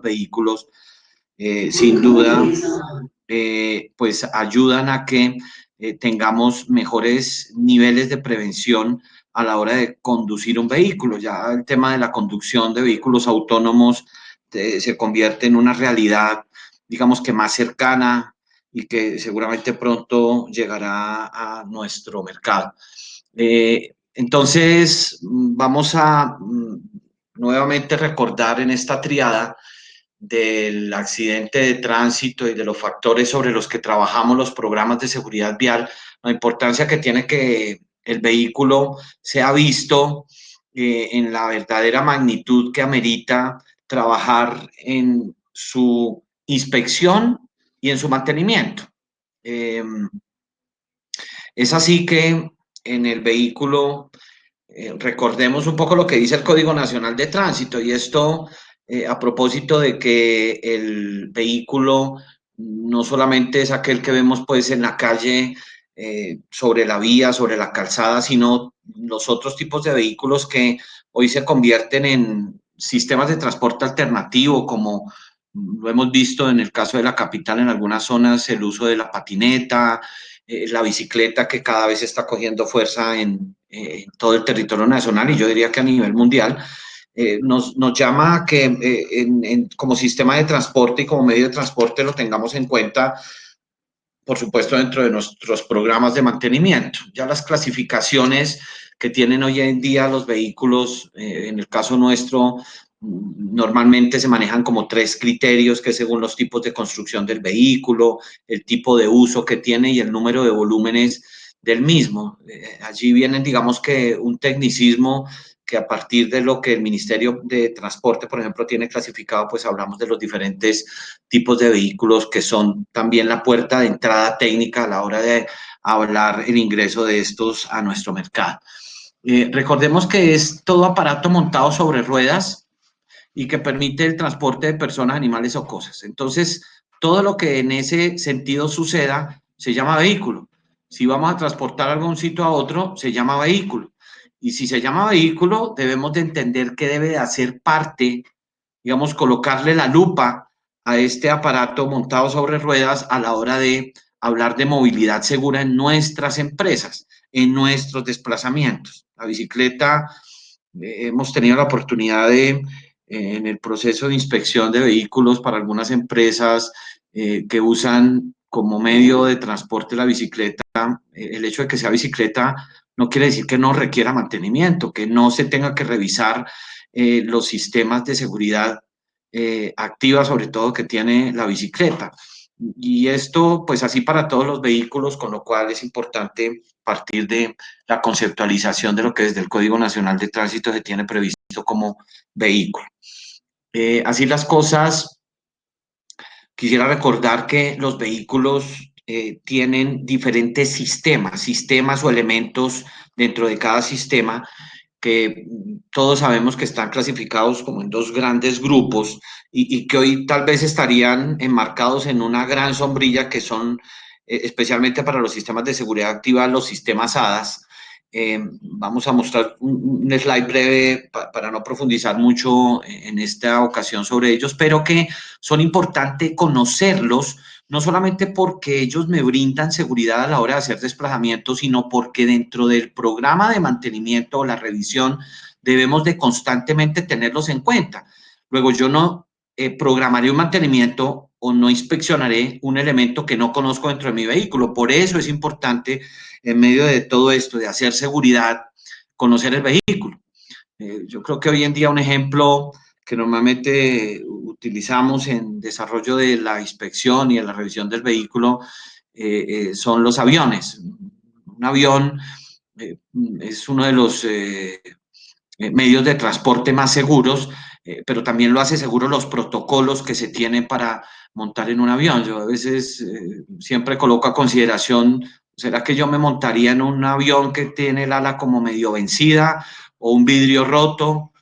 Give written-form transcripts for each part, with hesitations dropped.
vehículos, sin duda, pues ayudan a que tengamos mejores niveles de prevención a la hora de conducir un vehículo. Ya el tema de la conducción de vehículos autónomos se convierte en una realidad, digamos que más cercana y que seguramente pronto llegará a nuestro mercado. Entonces, vamos a nuevamente recordar en esta triada del accidente de tránsito y de los factores sobre los que trabajamos los programas de seguridad vial, la importancia que tiene que el vehículo sea visto en la verdadera magnitud que amerita trabajar en su inspección y en su mantenimiento. Es así que en el vehículo, recordemos un poco lo que dice el Código Nacional de Tránsito, y esto a propósito de que el vehículo no solamente es aquel que vemos pues en la calle, sobre la vía, sobre la calzada, sino los otros tipos de vehículos que hoy se convierten en sistemas de transporte alternativo, como lo hemos visto en el caso de la capital, en algunas zonas el uso de la patineta, la bicicleta, que cada vez está cogiendo fuerza en todo el territorio nacional y yo diría que a nivel mundial. Nos llama a que como sistema de transporte y como medio de transporte lo tengamos en cuenta, por supuesto, dentro de nuestros programas de mantenimiento. Ya las clasificaciones que tienen hoy en día los vehículos, en el caso nuestro, normalmente se manejan como 3 criterios, que según los tipos de construcción del vehículo, el tipo de uso que tiene y el número de volúmenes del mismo. Allí vienen, digamos que un tecnicismo que a partir de lo que el Ministerio de Transporte, por ejemplo, tiene clasificado, pues hablamos de los diferentes tipos de vehículos que son también la puerta de entrada técnica a la hora de hablar el ingreso de estos a nuestro mercado. Recordemos que es todo aparato montado sobre ruedas y que permite el transporte de personas, animales o cosas. Entonces, todo lo que en ese sentido suceda se llama vehículo. Si vamos a transportar algo de un sitio a otro, se llama vehículo. Y si se llama vehículo, debemos de entender que debe de hacer parte, digamos, colocarle la lupa a este aparato montado sobre ruedas a la hora de hablar de movilidad segura en nuestras empresas, en nuestros desplazamientos. La bicicleta, hemos tenido la oportunidad de, en el proceso de inspección de vehículos para algunas empresas que usan como medio de transporte la bicicleta, el hecho de que sea bicicleta no quiere decir que no requiera mantenimiento, que no se tenga que revisar los sistemas de seguridad activa, sobre todo que tiene la bicicleta. Y esto, pues así para todos los vehículos, con lo cual es importante partir de la conceptualización de lo que desde el Código Nacional de Tránsito se tiene previsto como vehículo. Así las cosas, quisiera recordar que los vehículos tienen diferentes sistemas o elementos dentro de cada sistema que todos sabemos que están clasificados como en 2 grandes grupos y que hoy tal vez estarían enmarcados en una gran sombrilla que son, especialmente para los sistemas de seguridad activa, los sistemas ADAS. Vamos a mostrar un slide breve para no profundizar mucho en esta ocasión sobre ellos, pero que son importantes conocerlos, no solamente porque ellos me brindan seguridad a la hora de hacer desplazamientos, sino porque dentro del programa de mantenimiento o la revisión debemos de constantemente tenerlos en cuenta. Luego, yo no programaré un mantenimiento o no inspeccionaré un elemento que no conozco dentro de mi vehículo. Por eso es importante, en medio de todo esto, de hacer seguridad, conocer el vehículo. Yo creo que hoy en día un ejemplo que normalmente utilizamos en desarrollo de la inspección y en la revisión del vehículo son los aviones. Un avión es uno de los medios de transporte más seguros, pero también lo hace seguro los protocolos que se tienen para montar en un avión. Yo a veces siempre coloco a consideración, ¿será que yo me montaría en un avión que tiene el ala como medio vencida o un vidrio roto?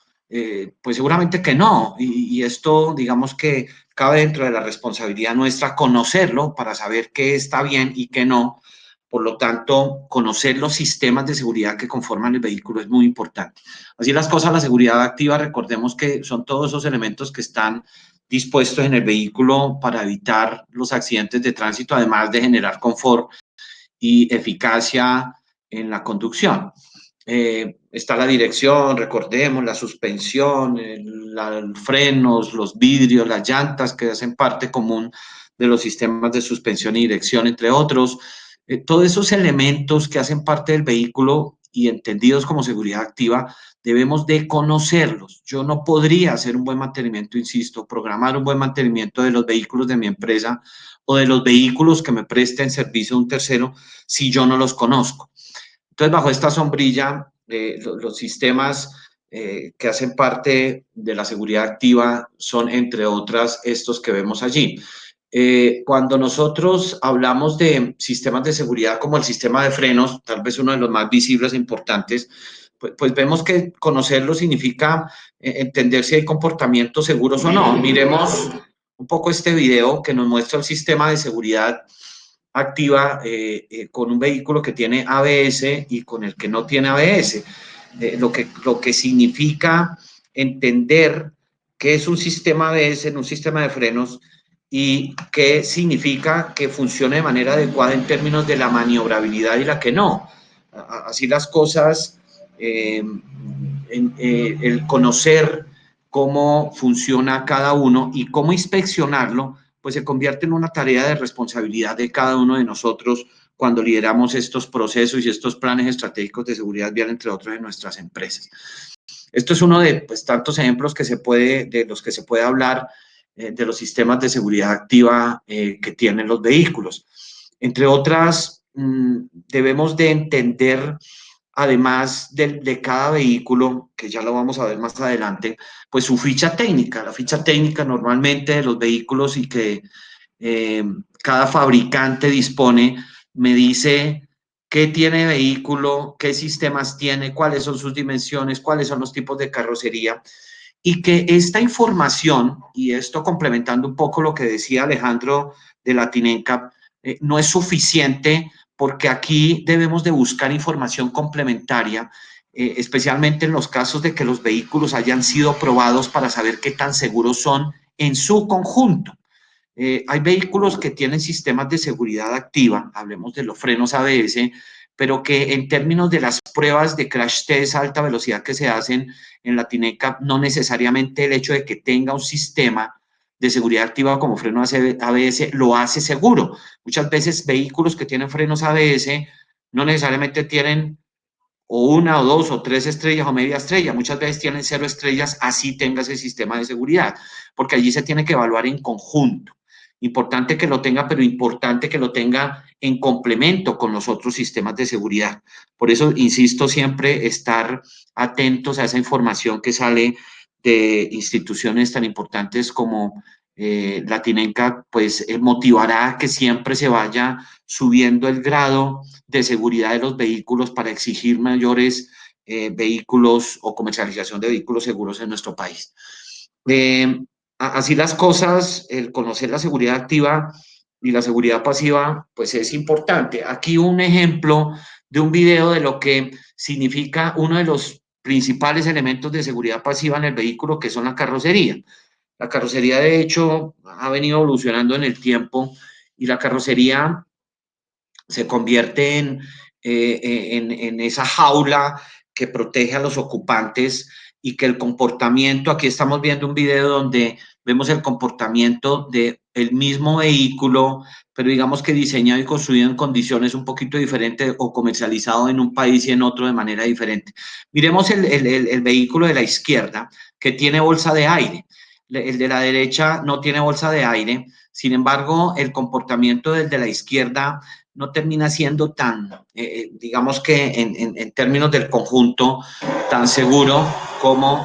Pues seguramente que no. Y esto, digamos que cabe dentro de la responsabilidad nuestra conocerlo para saber qué está bien y qué no. Por lo tanto, conocer los sistemas de seguridad que conforman el vehículo es muy importante. Así las cosas, la seguridad activa, recordemos que son todos esos elementos que están dispuestos en el vehículo para evitar los accidentes de tránsito, además de generar confort y eficacia en la conducción. Está la dirección, recordemos, la suspensión, los frenos, los vidrios, las llantas que hacen parte común de los sistemas de suspensión y dirección, entre otros. Todos esos elementos que hacen parte del vehículo y entendidos como seguridad activa, debemos de conocerlos. Yo no podría hacer un buen mantenimiento, insisto, programar un buen mantenimiento de los vehículos de mi empresa o de los vehículos que me presten servicio a un tercero si yo no los conozco. Entonces, bajo esta sombrilla, los sistemas que hacen parte de la seguridad activa son, entre otras, estos que vemos allí. Cuando nosotros hablamos de sistemas de seguridad como el sistema de frenos, tal vez uno de los más visibles e importantes, pues vemos que conocerlo significa entender si hay comportamientos seguros o no. Miremos un poco este video que nos muestra el sistema de seguridad activa con un vehículo que tiene ABS y con el que no tiene ABS. Lo que significa entender qué es un sistema ABS en un sistema de frenos y qué significa que funcione de manera adecuada en términos de la maniobrabilidad y la que no. Así las cosas, el conocer cómo funciona cada uno y cómo inspeccionarlo, pues se convierte en una tarea de responsabilidad de cada uno de nosotros cuando lideramos estos procesos y estos planes estratégicos de seguridad vial, entre otros, en nuestras empresas. Esto es uno de pues, tantos ejemplos de los que se puede hablar de los sistemas de seguridad activa que tienen los vehículos. Entre otras, debemos de entender, además de cada vehículo, que ya lo vamos a ver más adelante, pues su ficha técnica. La ficha técnica normalmente de los vehículos y que eh, cada fabricante dispone, me dice qué tiene vehículo, qué sistemas tiene, cuáles son sus dimensiones, cuáles son los tipos de carrocería, y que esta información, y esto complementando un poco lo que decía Alejandro de Latinencap, no es suficiente porque aquí debemos de buscar información complementaria, especialmente en los casos de que los vehículos hayan sido probados para saber qué tan seguros son en su conjunto. Hay vehículos que tienen sistemas de seguridad activa, hablemos de los frenos ABS, pero que en términos de las pruebas de crash test a alta velocidad que se hacen en la TINECAP, no necesariamente el hecho de que tenga un sistema de seguridad activa como freno ABS lo hace seguro. Muchas veces vehículos que tienen frenos ABS no necesariamente tienen o una o dos o tres estrellas o media estrella. Muchas veces tienen 0 estrellas, así tenga ese sistema de seguridad, porque allí se tiene que evaluar en conjunto. Importante que lo tenga, pero importante que lo tenga en complemento con los otros sistemas de seguridad. Por eso, insisto, siempre estar atentos a esa información que sale de instituciones tan importantes como Latinenca, pues motivará a que siempre se vaya subiendo el grado de seguridad de los vehículos para exigir mayores vehículos o comercialización de vehículos seguros en nuestro país. Eh, Así las cosas, el conocer la seguridad activa y la seguridad pasiva, pues es importante. Aquí un ejemplo de un video de lo que significa uno de los principales elementos de seguridad pasiva en el vehículo, que son la carrocería. La carrocería, de hecho, ha venido evolucionando en el tiempo y la carrocería se convierte en esa jaula que protege a los ocupantes y que el comportamiento, aquí estamos viendo un video donde vemos el comportamiento del mismo vehículo, pero digamos que diseñado y construido en condiciones un poquito diferentes o comercializado en un país y en otro de manera diferente. Miremos el vehículo de la izquierda que tiene bolsa de aire. El de la derecha no tiene bolsa de aire, sin embargo, el comportamiento del de la izquierda no termina siendo tan, digamos que en términos del conjunto, tan seguro como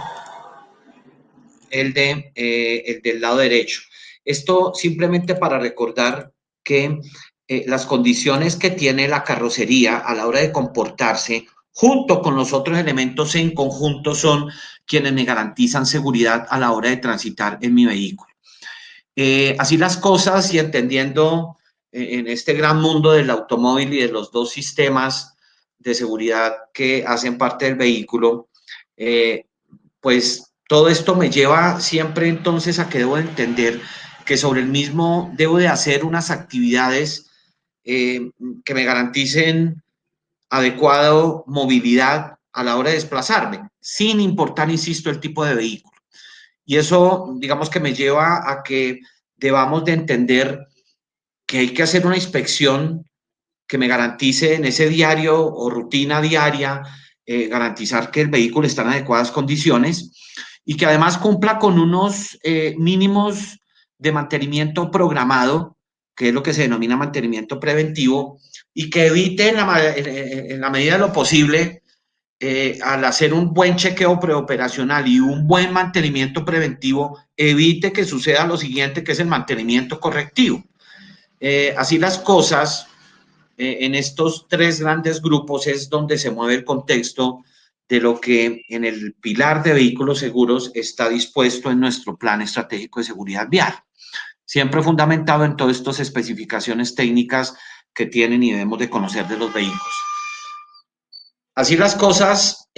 el del lado derecho. Esto simplemente para recordar que las condiciones que tiene la carrocería a la hora de comportarse, junto con los otros elementos en conjunto, son quienes me garantizan seguridad a la hora de transitar en mi vehículo. Así las cosas y entendiendo en este gran mundo del automóvil y de los dos sistemas de seguridad que hacen parte del vehículo, eh, pues Todo esto me lleva siempre entonces a que debo de entender que sobre el mismo debo de hacer unas actividades que me garanticen adecuado movilidad a la hora de desplazarme, sin importar, insisto, el tipo de vehículo. Y eso, digamos que me lleva a que debamos de entender que hay que hacer una inspección que me garantice en ese diario o rutina diaria, garantizar que el vehículo está en adecuadas condiciones y que además cumpla con unos mínimos de mantenimiento programado, que es lo que se denomina mantenimiento preventivo, y que evite en la medida de lo posible, al hacer un buen chequeo preoperacional y un buen mantenimiento preventivo, evite que suceda lo siguiente, que es el mantenimiento correctivo. Así las cosas, en estos tres grandes grupos es donde se mueve el contexto de lo que en el pilar de vehículos seguros está dispuesto en nuestro plan estratégico de seguridad vial, siempre fundamentado en todas estas especificaciones técnicas que tienen y debemos de conocer de los vehículos. Así las cosas,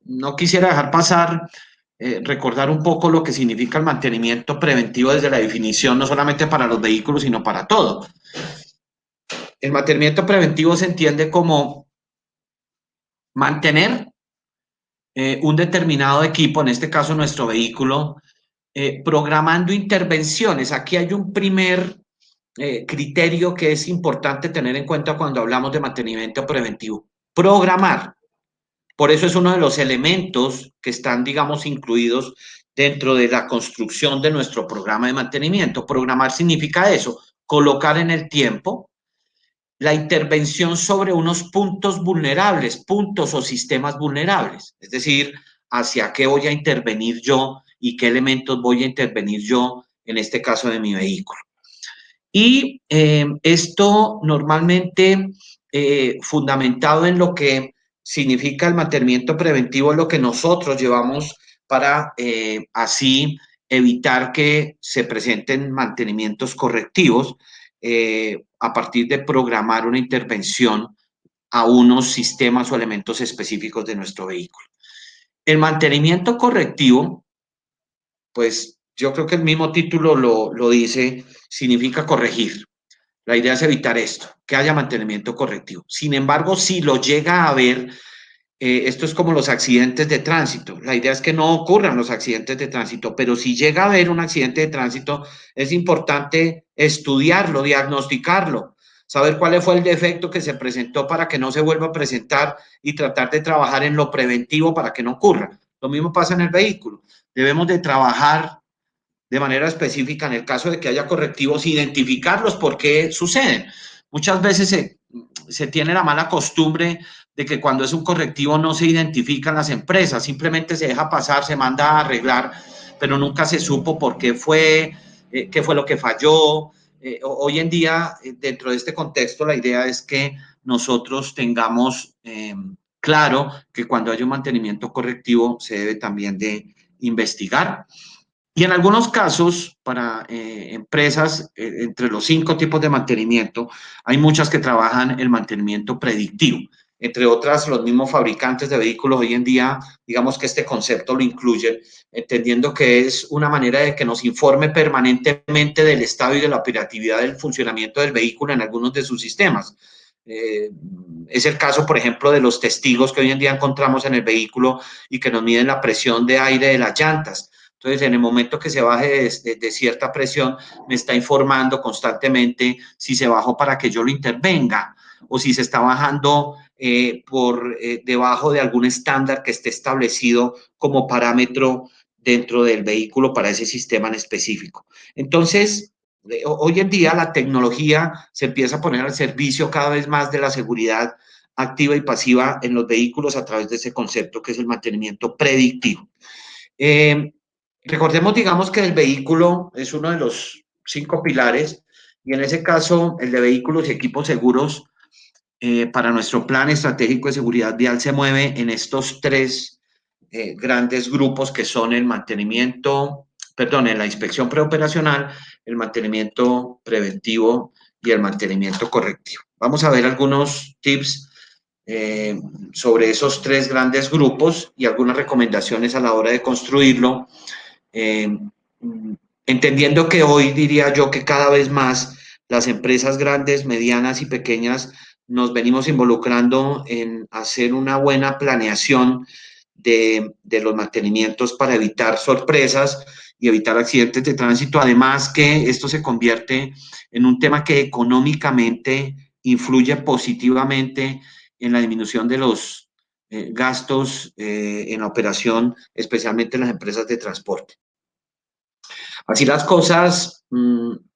no quisiera dejar pasar, recordar un poco lo que significa el mantenimiento preventivo desde la definición, no solamente para los vehículos, sino para todo. El mantenimiento preventivo se entiende como mantener un determinado equipo, en este caso nuestro vehículo, programando intervenciones. Aquí hay un primer criterio que es importante tener en cuenta cuando hablamos de mantenimiento preventivo. Programar. Por eso es uno de los elementos que están, digamos, incluidos dentro de la construcción de nuestro programa de mantenimiento. Programar significa eso, colocar en el tiempo la intervención sobre unos puntos vulnerables, puntos o sistemas vulnerables, es decir, hacia qué voy a intervenir yo y qué elementos voy a intervenir yo, en este caso de mi vehículo. Y esto normalmente fundamentado en lo que significa el mantenimiento preventivo, es lo que nosotros llevamos para así evitar que se presenten mantenimientos correctivos a partir de programar una intervención a unos sistemas o elementos específicos de nuestro vehículo. El mantenimiento correctivo, pues yo creo que el mismo título lo dice, significa corregir. La idea es evitar esto, que haya mantenimiento correctivo. Sin embargo, si lo llega a haber, esto es como los accidentes de tránsito. La idea es que no ocurran los accidentes de tránsito, pero si llega a haber un accidente de tránsito, es importante estudiarlo, diagnosticarlo, saber cuál fue el defecto que se presentó para que no se vuelva a presentar y tratar de trabajar en lo preventivo para que no ocurra. Lo mismo pasa en el vehículo. Debemos de trabajar de manera específica en el caso de que haya correctivos, identificarlos, por qué suceden. Muchas veces se tiene la mala costumbre de que cuando es un correctivo no se identifican las empresas, simplemente se deja pasar, se manda a arreglar, pero nunca se supo por qué fue lo que falló. Hoy en día, dentro de este contexto, la idea es que nosotros tengamos claro que cuando hay un mantenimiento correctivo se debe también de investigar. Y en algunos casos, para empresas, entre los 5 tipos de mantenimiento, hay muchas que trabajan el mantenimiento predictivo. Entre otras, los mismos fabricantes de vehículos hoy en día, digamos que este concepto lo incluyen, entendiendo que es una manera de que nos informe permanentemente del estado y de la operatividad del funcionamiento del vehículo en algunos de sus sistemas. Eh, es el caso, por ejemplo, de los testigos que hoy en día encontramos en el vehículo y que nos miden la presión de aire de las llantas. Entonces, en el momento que se baje de cierta presión, me está informando constantemente si se bajó para que yo lo intervenga o si se está bajando por debajo de algún estándar que esté establecido como parámetro dentro del vehículo para ese sistema en específico. Entonces, hoy en día la tecnología se empieza a poner al servicio cada vez más de la seguridad activa y pasiva en los vehículos a través de ese concepto que es el mantenimiento predictivo. Eh, Recordemos, digamos, que el vehículo es uno de los 5 pilares y en ese caso el de vehículos y equipos seguros para nuestro plan estratégico de seguridad vial se mueve en estos tres grandes grupos que son el mantenimiento, perdón, en la inspección preoperacional, el mantenimiento preventivo y el mantenimiento correctivo. Vamos a ver algunos tips eh, sobre esos tres grandes grupos y algunas recomendaciones a la hora de construirlo, eh, entendiendo que hoy diría yo que cada vez más las empresas grandes, medianas y pequeñas nos venimos involucrando en hacer una buena planeación de los mantenimientos para evitar sorpresas y evitar accidentes de tránsito. Además que esto se convierte en un tema que económicamente influye positivamente en la disminución de los gastos en la operación, especialmente en las empresas de transporte. Así las cosas,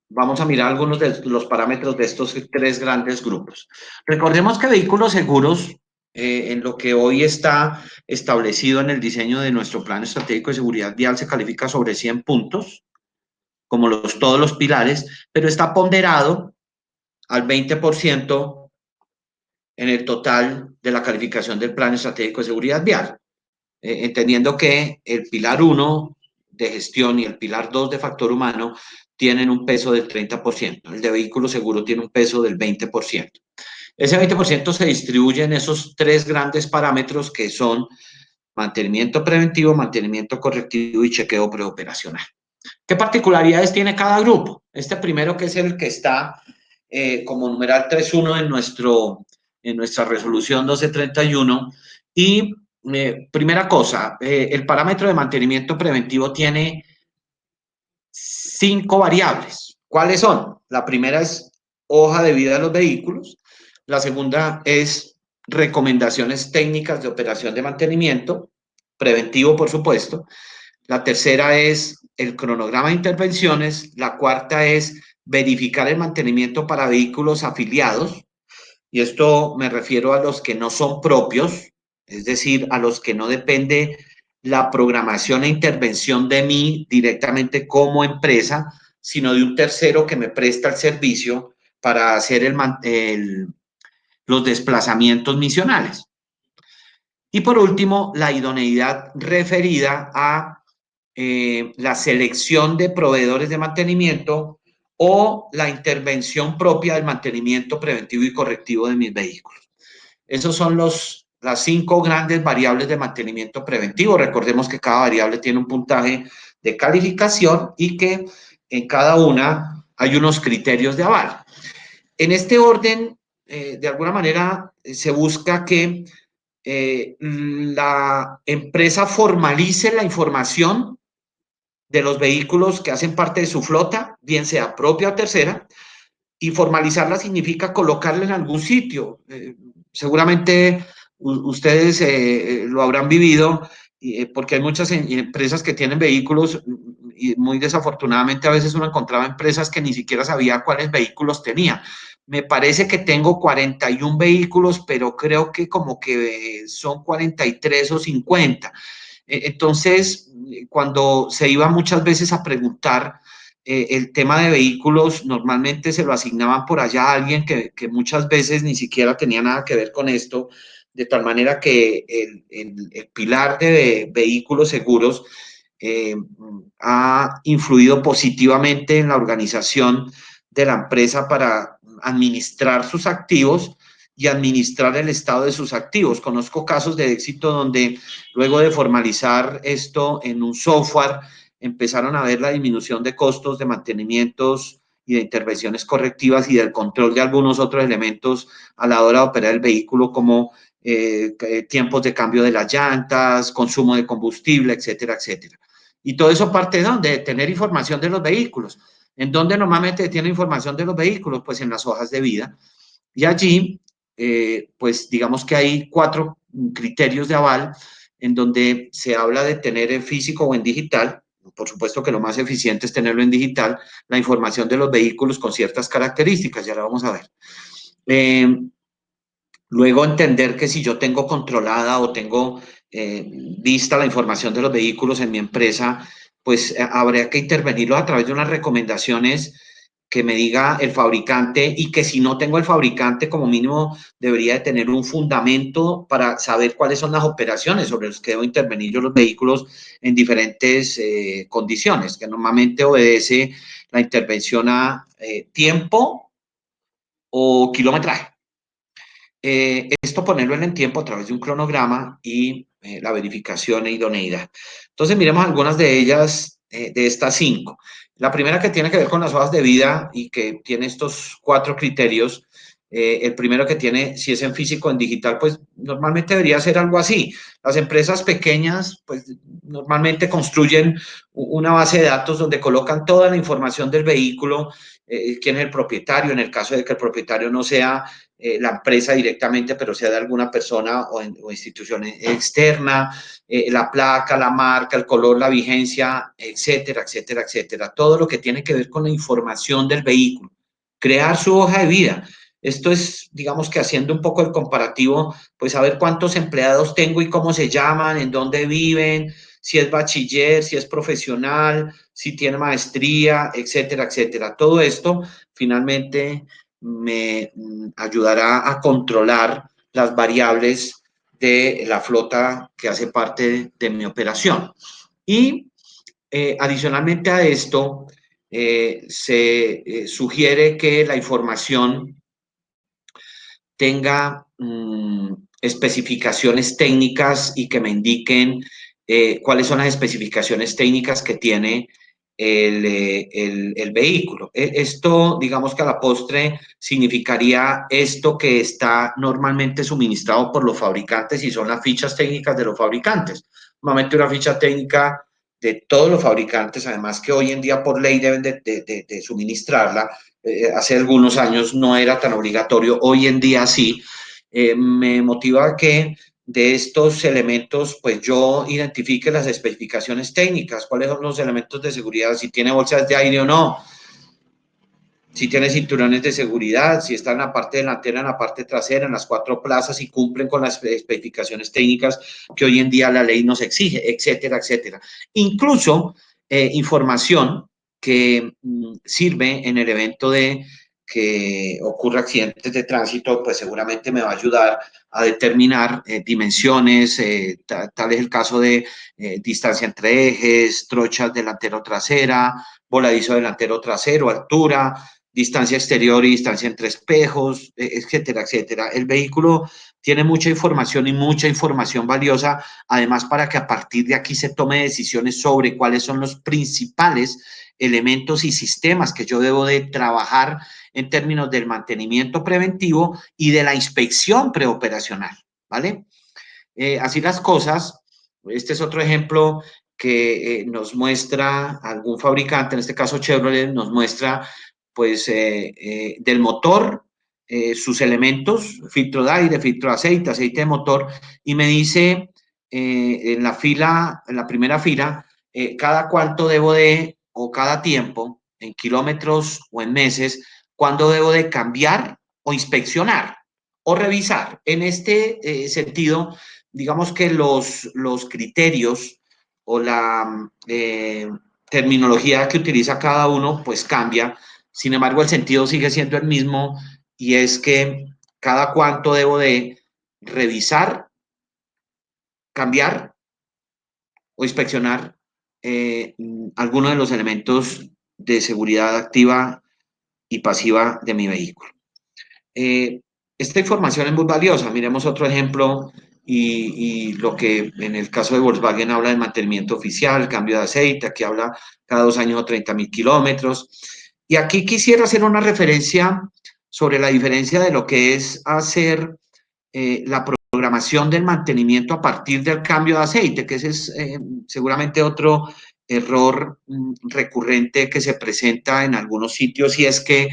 vamos a mirar algunos de los parámetros de estos tres grandes grupos. Recordemos que vehículos seguros, en lo que hoy está establecido en el diseño de nuestro plan estratégico de seguridad vial, se califica sobre 100 puntos, como todos los pilares, pero está ponderado al 20% en el total de la calificación del plan estratégico de seguridad vial, entendiendo que el pilar uno de gestión y el pilar 2 de factor humano tienen un peso del 30%, el de vehículo seguro tiene un peso del 20%. Ese 20% se distribuye en esos tres grandes parámetros que son mantenimiento preventivo, mantenimiento correctivo y chequeo preoperacional. ¿Qué particularidades tiene cada grupo? Este primero, que es el que está como numeral 3.1 en nuestra resolución 1231. Y primera cosa, el parámetro de mantenimiento preventivo tiene 5 variables. ¿Cuáles son? La primera es hoja de vida de los vehículos. La segunda es recomendaciones técnicas de operación de mantenimiento, preventivo, por supuesto. La tercera es el cronograma de intervenciones. La cuarta es verificar el mantenimiento para vehículos afiliados. Y esto me refiero a los que no son propios, es decir, a los que no depende la programación e intervención de mí directamente como empresa, sino de un tercero que me presta el servicio para hacer los desplazamientos misionales. Y por último, la idoneidad referida a la selección de proveedores de mantenimiento o la intervención propia del mantenimiento preventivo y correctivo de mis vehículos. Esos son las 5 grandes variables de mantenimiento preventivo. Recordemos que cada variable tiene un puntaje de calificación y que en cada una hay unos criterios de aval. En este orden, de alguna manera, se busca que la empresa formalice la información de los vehículos que hacen parte de su flota, bien sea propia o tercera, y formalizarla significa colocarla en algún sitio. Seguramente ustedes lo habrán vivido, porque hay muchas empresas que tienen vehículos y muy desafortunadamente a veces uno encontraba empresas que ni siquiera sabía cuáles vehículos tenía. Me parece que tengo 41 vehículos, pero creo que como que son 43 o 50. Entonces, cuando se iba muchas veces a preguntar el tema de vehículos, normalmente se lo asignaban por allá a alguien que muchas veces ni siquiera tenía nada que ver con esto, de tal manera que el pilar de vehículos seguros ha influido positivamente en la organización de la empresa para administrar sus activos y administrar el estado de sus activos. Conozco casos de éxito donde luego de formalizar esto en un software, empezaron a ver la disminución de costos de mantenimientos y de intervenciones correctivas y del control de algunos otros elementos a la hora de operar el vehículo, como tiempos de cambio de las llantas, consumo de combustible, etcétera, etcétera. Y todo eso parte de dónde? De tener información de los vehículos. ¿En dónde normalmente tiene información de los vehículos? Pues en las hojas de vida. Y allí, pues digamos que hay 4 criterios de aval en donde se habla de tener en físico o en digital. Por supuesto que lo más eficiente es tenerlo en digital, la información de los vehículos con ciertas características, ya la vamos a ver. Luego entender que si yo tengo controlada o tengo vista la información de los vehículos en mi empresa, pues habría que intervenirlo a través de unas recomendaciones que me diga el fabricante, y que si no tengo el fabricante, como mínimo debería de tener un fundamento para saber cuáles son las operaciones sobre las que debo intervenir yo los vehículos en diferentes condiciones, que normalmente obedece la intervención a tiempo o kilometraje. esto ponerlo en el tiempo a través de un cronograma y la verificación e idoneidad. Entonces, miremos algunas de ellas, de estas 5. La primera, que tiene que ver con las hojas de vida y que tiene estos 4 criterios. El primero, que tiene, si es en físico o en digital, pues normalmente debería ser algo así. Las empresas pequeñas, pues normalmente construyen una base de datos donde colocan toda la información del vehículo, quién es el propietario, en el caso de que el propietario no sea la empresa directamente, pero sea de alguna persona o institución externa, la placa, la marca, el color, la vigencia, etcétera, etcétera, etcétera. Todo lo que tiene que ver con la información del vehículo. Crear su hoja de vida. Esto es, digamos que haciendo un poco el comparativo, pues saber cuántos empleados tengo y cómo se llaman, en dónde viven, si es bachiller, si es profesional, si tiene maestría, etcétera, etcétera. Todo esto finalmente me ayudará a controlar las variables de la flota que hace parte de mi operación. Y adicionalmente a esto, se sugiere que la información tenga especificaciones técnicas y que me indiquen cuáles son las especificaciones técnicas que tiene el vehículo. Esto, digamos que a la postre, significaría esto que está normalmente suministrado por los fabricantes y son las fichas técnicas de los fabricantes. Normalmente una ficha técnica de todos los fabricantes, además que hoy en día por ley deben de suministrarla. Hace algunos años no era tan obligatorio, hoy en día sí. Me motiva que de estos elementos, pues yo identifique las especificaciones técnicas, cuáles son los elementos de seguridad, si tiene bolsas de aire o no, si tiene cinturones de seguridad, si está en la parte delantera, en la parte trasera, en las 4 plazas, y cumplen con las especificaciones técnicas que hoy en día la ley nos exige, etcétera, etcétera. Incluso información que sirve en el evento de que ocurra accidentes de tránsito, pues seguramente me va a ayudar a determinar dimensiones, tal es el caso de distancia entre ejes, trochas delantero-trasera, voladizo delantero-trasero, altura, distancia exterior y distancia entre espejos, etcétera, etcétera. El vehículo tiene mucha información y mucha información valiosa, además para que a partir de aquí se tome decisiones sobre cuáles son los principales elementos y sistemas que yo debo de trabajar en términos del mantenimiento preventivo y de la inspección preoperacional, ¿vale? Así las cosas, este es otro ejemplo que nos muestra algún fabricante, en este caso Chevrolet, nos muestra pues del motor, sus elementos, filtro de aire, filtro de aceite, aceite de motor, y me dice en la fila, en la primera fila, cada cuánto debo de, o cada tiempo, en kilómetros o en meses, cuándo debo de cambiar o inspeccionar o revisar. En este sentido, digamos que los criterios o la terminología que utiliza cada uno, pues cambia. Sin embargo, el sentido sigue siendo el mismo, y es que cada cuánto debo de revisar, cambiar o inspeccionar algunos de los elementos de seguridad activa y pasiva de mi vehículo. Eh, esta información es muy valiosa. Miremos otro ejemplo y lo que en el caso de Volkswagen habla de mantenimiento oficial, cambio de aceite, aquí habla cada 2 años o 30.000 kilómetros. Y aquí quisiera hacer una referencia sobre la diferencia de lo que es hacer la programación del mantenimiento a partir del cambio de aceite, que ese es seguramente otro error recurrente que se presenta en algunos sitios, y es que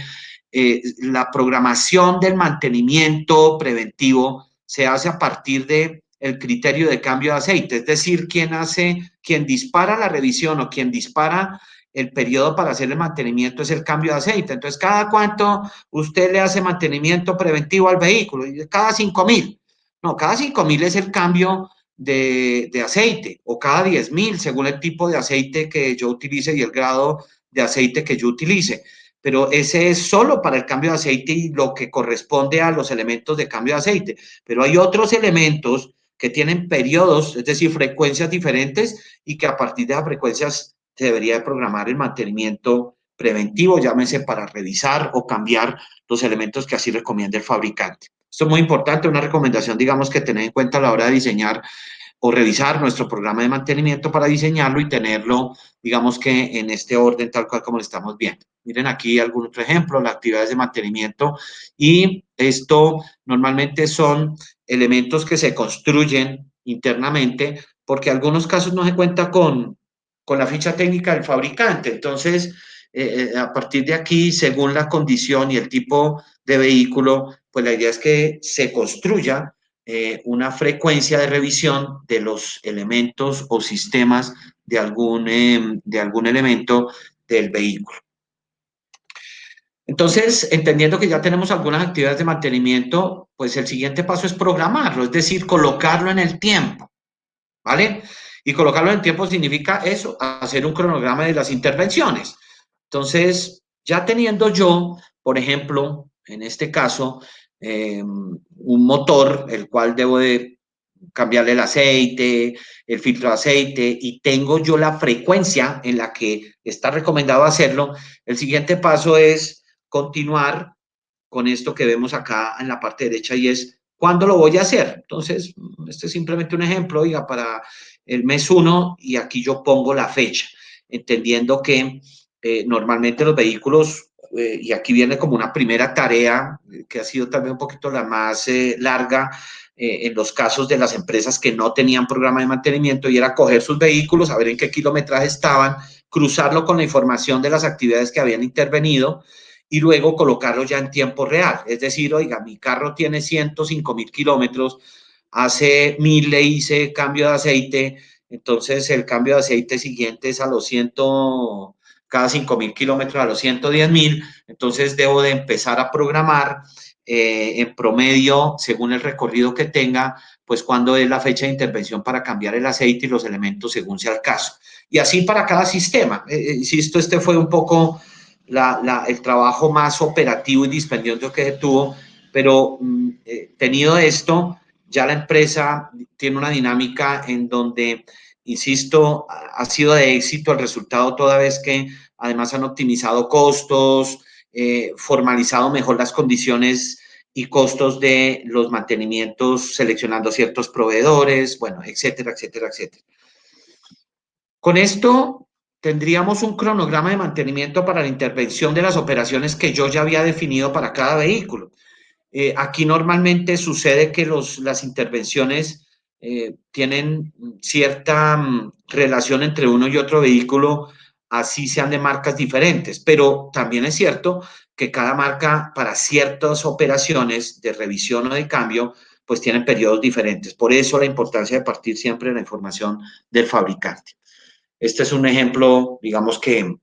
la programación del mantenimiento preventivo se hace a partir de el criterio de cambio de aceite, es decir, quien dispara la revisión o quien dispara el periodo para hacer el mantenimiento es el cambio de aceite. Entonces, ¿cada cuánto usted le hace mantenimiento preventivo al vehículo? Cada 5.000. No, cada 5.000 es el cambio de aceite, o cada 10.000, según el tipo de aceite que yo utilice y el grado de aceite que yo utilice. Pero ese es solo para el cambio de aceite y lo que corresponde a los elementos de cambio de aceite. Pero hay otros elementos que tienen periodos, es decir, frecuencias diferentes, y que a partir de las frecuencias se debería de programar el mantenimiento preventivo, llámese para revisar o cambiar los elementos que así recomienda el fabricante. Esto es muy importante, una recomendación, digamos, que tener en cuenta a la hora de diseñar o revisar nuestro programa de mantenimiento para diseñarlo y tenerlo, digamos que en este orden tal cual como lo estamos viendo. Miren aquí algún otro ejemplo, las actividades de mantenimiento, y esto normalmente son elementos que se construyen internamente porque en algunos casos no se cuenta con la ficha técnica del fabricante. Entonces, a partir de aquí, según la condición y el tipo de vehículo, pues la idea es que se construya una frecuencia de revisión de los elementos o sistemas de algún elemento del vehículo. Entonces, entendiendo que ya tenemos algunas actividades de mantenimiento, pues el siguiente paso es programarlo, es decir, colocarlo en el tiempo, ¿vale? Y colocarlo en el tiempo significa eso, hacer un cronograma de las intervenciones. Entonces, ya teniendo yo, por ejemplo, en este caso, un motor, el cual debo de cambiarle el aceite, el filtro de aceite, y tengo yo la frecuencia en la que está recomendado hacerlo, el siguiente paso es continuar con esto que vemos acá en la parte derecha y es ¿cuándo lo voy a hacer? Entonces, este es simplemente un ejemplo, oiga, para el mes 1 y aquí yo pongo la fecha, entendiendo que normalmente los vehículos, y aquí viene como una primera tarea, que ha sido también un poquito la más larga, en los casos de las empresas que no tenían programa de mantenimiento, y era coger sus vehículos, saber en qué kilometraje estaban, cruzarlo con la información de las actividades que habían intervenido y luego colocarlo ya en tiempo real. Es decir, oiga, mi carro tiene 105.000 kilómetros, hace 1000 le hice cambio de aceite, entonces el cambio de aceite siguiente es a los 100, cada 5.000 kilómetros a los 110.000, entonces debo de empezar a programar en promedio, según el recorrido que tenga, pues cuándo es la fecha de intervención para cambiar el aceite y los elementos según sea el caso. Y así para cada sistema. Insisto, este fue un poco el trabajo más operativo y dispendioso que tuvo, pero tenido esto, ya la empresa tiene una dinámica en donde, insisto, ha sido de éxito el resultado toda vez que además han optimizado costos, formalizado mejor las condiciones y costos de los mantenimientos, seleccionando ciertos proveedores, bueno, etcétera, etcétera, etcétera. Con esto tendríamos un cronograma de mantenimiento para la intervención de las operaciones que yo ya había definido para cada vehículo. Aquí normalmente sucede que las intervenciones tienen cierta relación entre uno y otro vehículo, así sean de marcas diferentes, pero también es cierto que cada marca para ciertas operaciones de revisión o de cambio, pues tienen periodos diferentes. Por eso la importancia de partir siempre de la información del fabricante. Este es un ejemplo, digamos que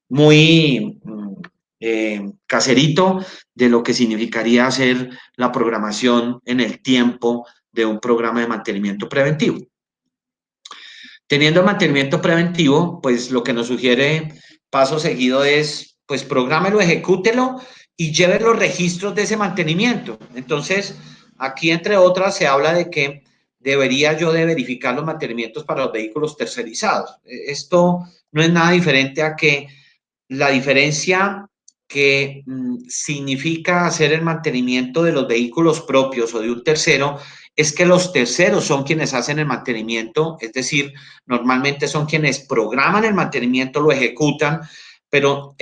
muy caserito de lo que significaría hacer la programación en el tiempo de un programa de mantenimiento preventivo. Teniendo el mantenimiento preventivo, pues lo que nos sugiere paso seguido es, pues prográmelo, ejecútelo y lleve los registros de ese mantenimiento. Entonces, aquí entre otras se habla de que debería yo de verificar los mantenimientos para los vehículos tercerizados. Esto no es nada diferente a que la diferencia que significa hacer el mantenimiento de los vehículos propios o de un tercero es que los terceros son quienes hacen el mantenimiento, es decir, normalmente son quienes programan el mantenimiento, lo ejecutan, pero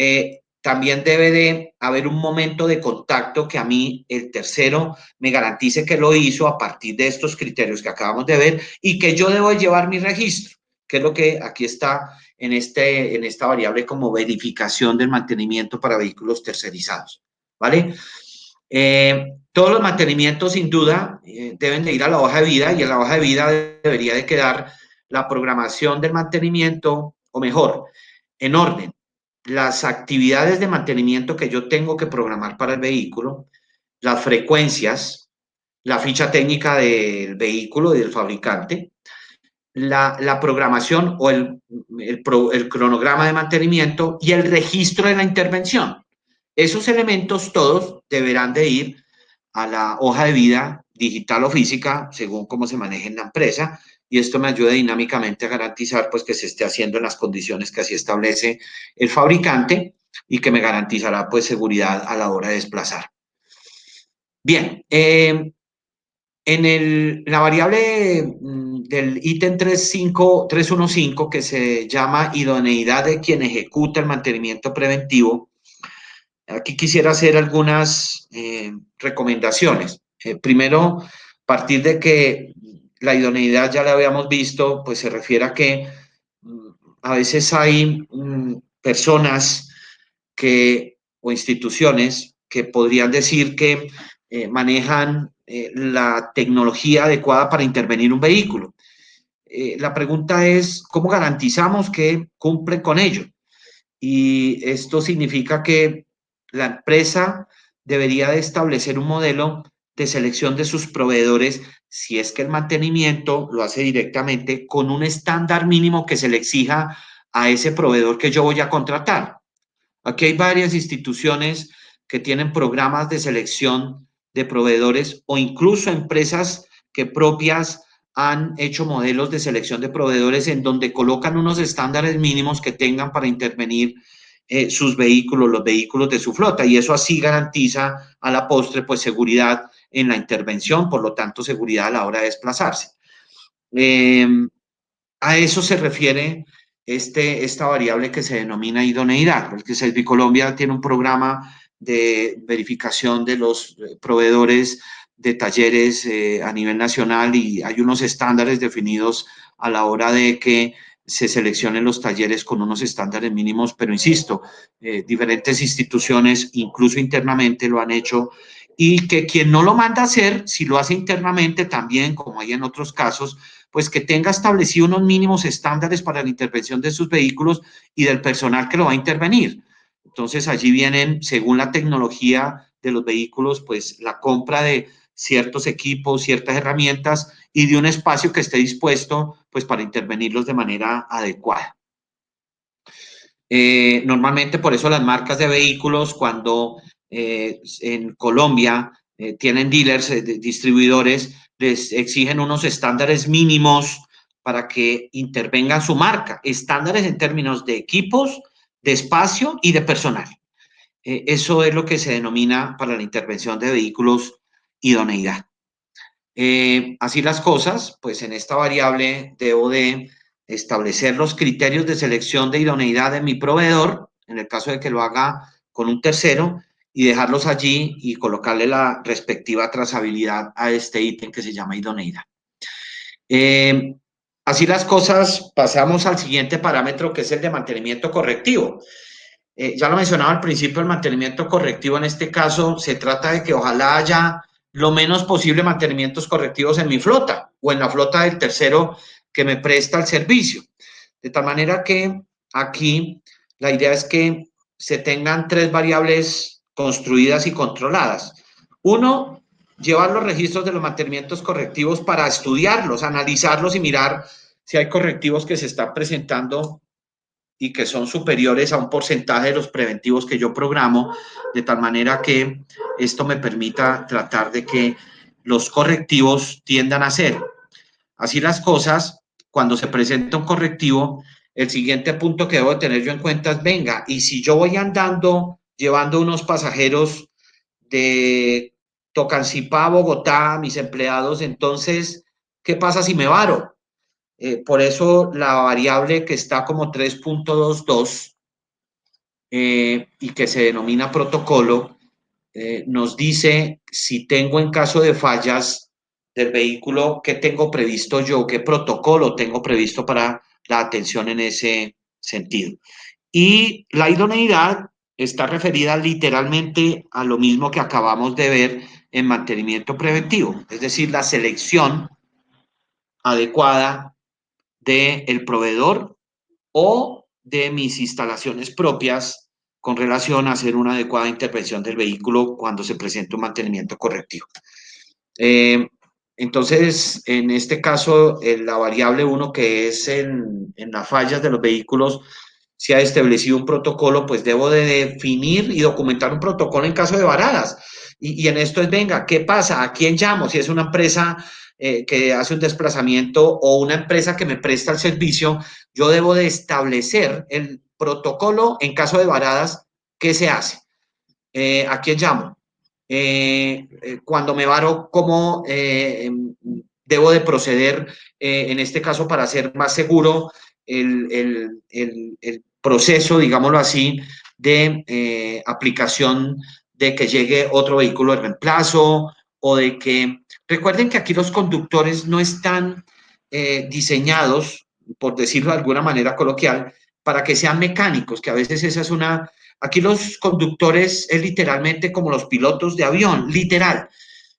también debe de haber un momento de contacto que a mí el tercero me garantice que lo hizo a partir de estos criterios que acabamos de ver y que yo debo llevar mi registro, que es lo que aquí está en esta variable como verificación del mantenimiento para vehículos tercerizados, ¿vale? Todos los mantenimientos, sin duda, deben de ir a la hoja de vida y en la hoja de vida debería de quedar la programación del mantenimiento, o mejor, en orden, las actividades de mantenimiento que yo tengo que programar para el vehículo, las frecuencias, la ficha técnica del vehículo y del fabricante, la programación o el cronograma de mantenimiento y el registro de la intervención. Esos elementos todos deberán de ir a la hoja de vida digital o física, según cómo se maneje en la empresa, y esto me ayuda dinámicamente a garantizar pues, que se esté haciendo en las condiciones que así establece el fabricante y que me garantizará pues, seguridad a la hora de desplazar. Bien, la variable del ítem 315, que se llama idoneidad de quien ejecuta el mantenimiento preventivo, aquí quisiera hacer algunas recomendaciones. Primero, partir de que la idoneidad, ya la habíamos visto, pues se refiere a que mm, a veces hay personas o instituciones que podrían decir que manejan la tecnología adecuada para intervenir un vehículo. La pregunta es, ¿cómo garantizamos que cumplen con ello? Y esto significa que la empresa debería de establecer un modelo de selección de sus proveedores si es que el mantenimiento lo hace directamente con un estándar mínimo que se le exija a ese proveedor que yo voy a contratar. Aquí hay varias instituciones que tienen programas de selección de proveedores o incluso empresas que propias han hecho modelos de selección de proveedores en donde colocan unos estándares mínimos que tengan para intervenir sus vehículos, los vehículos de su flota, y eso así garantiza a la postre pues seguridad en la intervención, por lo tanto seguridad a la hora de desplazarse. Eh, a eso se refiere esta variable que se denomina idoneidad, porque Servicolombia tiene un programa de verificación de los proveedores de talleres a nivel nacional y hay unos estándares definidos a la hora de que se seleccionen los talleres con unos estándares mínimos, pero insisto, diferentes instituciones, incluso internamente, lo han hecho y que quien no lo manda a hacer, si lo hace internamente también, como hay en otros casos, pues que tenga establecido unos mínimos estándares para la intervención de sus vehículos y del personal que lo va a intervenir. Entonces allí vienen, según la tecnología de los vehículos, pues la compra de ciertos equipos, ciertas herramientas y de un espacio que esté dispuesto pues para intervenirlos de manera adecuada. Normalmente por eso las marcas de vehículos cuando en Colombia tienen dealers, distribuidores, les exigen unos estándares mínimos para que intervengan su marca, estándares en términos de equipos, de espacio y de personal. Eso es lo que se denomina para la intervención de vehículos idoneidad. Así las cosas, pues en esta variable debo de establecer los criterios de selección de idoneidad de mi proveedor, en el caso de que lo haga con un tercero, y dejarlos allí y colocarle la respectiva trazabilidad a este ítem que se llama idoneidad. Eh, Así las cosas, pasamos al siguiente parámetro que es el de mantenimiento correctivo. Ya lo mencionaba al principio, el mantenimiento correctivo en este caso se trata de que ojalá haya lo menos posible mantenimientos correctivos en mi flota o en la flota del tercero que me presta el servicio. De tal manera que aquí la idea es que se tengan tres variables construidas y controladas. Uno, llevar los registros de los mantenimientos correctivos para estudiarlos, analizarlos y mirar si hay correctivos que se están presentando y que son superiores a un porcentaje de los preventivos que yo programo, de tal manera que esto me permita tratar de que los correctivos tiendan a ser. Así las cosas, cuando se presenta un correctivo, el siguiente punto que debo tener yo en cuenta es, venga, y si yo voy andando llevando unos pasajeros de Tocancipá a Bogotá, mis empleados, entonces, ¿qué pasa si me varo? Por eso la variable que está como 3.22 y que se denomina protocolo, nos dice si tengo en caso de fallas del vehículo, qué tengo previsto yo, qué protocolo tengo previsto para la atención en ese sentido. Y la idoneidad está referida literalmente a lo mismo que acabamos de ver en mantenimiento preventivo, es decir, la selección adecuada del proveedor o de mis instalaciones propias con relación a hacer una adecuada intervención del vehículo cuando se presenta un mantenimiento correctivo. Eh, entonces, en este caso, la variable 1, que es en las fallas de los vehículos, se ha establecido un protocolo, pues debo de definir y documentar un protocolo en caso de varadas. Y en esto es, venga, ¿qué pasa? ¿A quién llamo? Si es una empresa que hace un desplazamiento o una empresa que me presta el servicio, yo debo de establecer el protocolo en caso de varadas. ¿Qué se hace? ¿A quién llamo? Cuando me varo, cómo debo de proceder, en este caso, para hacer más seguro el proceso, digámoslo así, de aplicación de que llegue otro vehículo de reemplazo o de que... Recuerden que aquí los conductores no están diseñados, por decirlo de alguna manera coloquial, para que sean mecánicos, que a veces esa es una... Aquí los conductores es literalmente como los pilotos de avión, literal.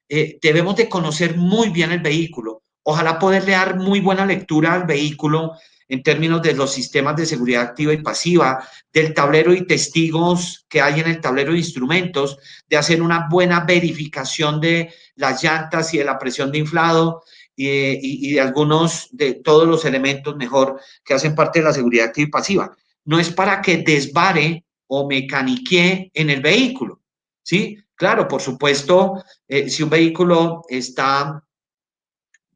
Debemos de conocer muy bien el vehículo. Ojalá poderle dar muy buena lectura al vehículo en términos de los sistemas de seguridad activa y pasiva, del tablero y testigos que hay en el tablero de instrumentos, de hacer una buena verificación de las llantas y de la presión de inflado y de algunos, de todos los elementos mejor que hacen parte de la seguridad activa y pasiva. No es para que desvare o mecaniquee en el vehículo, ¿sí? Claro, por supuesto, si un vehículo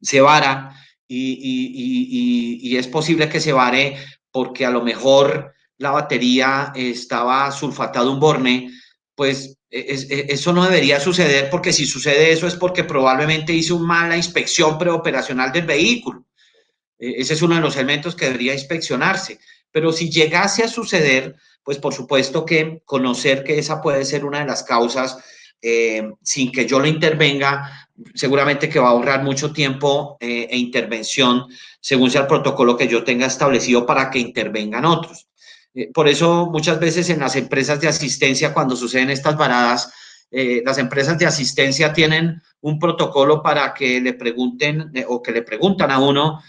se vara y es posible que se vare porque a lo mejor la batería estaba sulfatada un borne, pues eso no debería suceder, porque si sucede eso es porque probablemente hizo una mala inspección preoperacional del vehículo. Ese es uno de los elementos que debería inspeccionarse. Pero si llegase a suceder, pues por supuesto que conocer que esa puede ser una de las causas, sin que yo lo intervenga, seguramente que va a ahorrar mucho tiempo e intervención según sea el protocolo que yo tenga establecido para que intervengan otros. Por eso muchas veces en las empresas de asistencia, cuando suceden estas varadas, las empresas de asistencia tienen un protocolo para que le pregunten o que le preguntan a uno,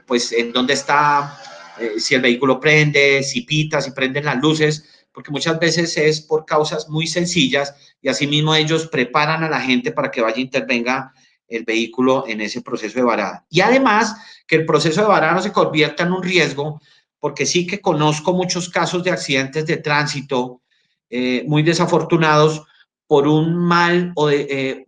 pues en dónde está, si el vehículo prende, si pita, si prenden las luces, porque muchas veces es por causas muy sencillas y asimismo ellos preparan a la gente para que vaya e intervenga el vehículo en ese proceso de varada. Y además que el proceso de varada no se convierta en un riesgo, porque sí que conozco muchos casos de accidentes de tránsito muy desafortunados por un mal o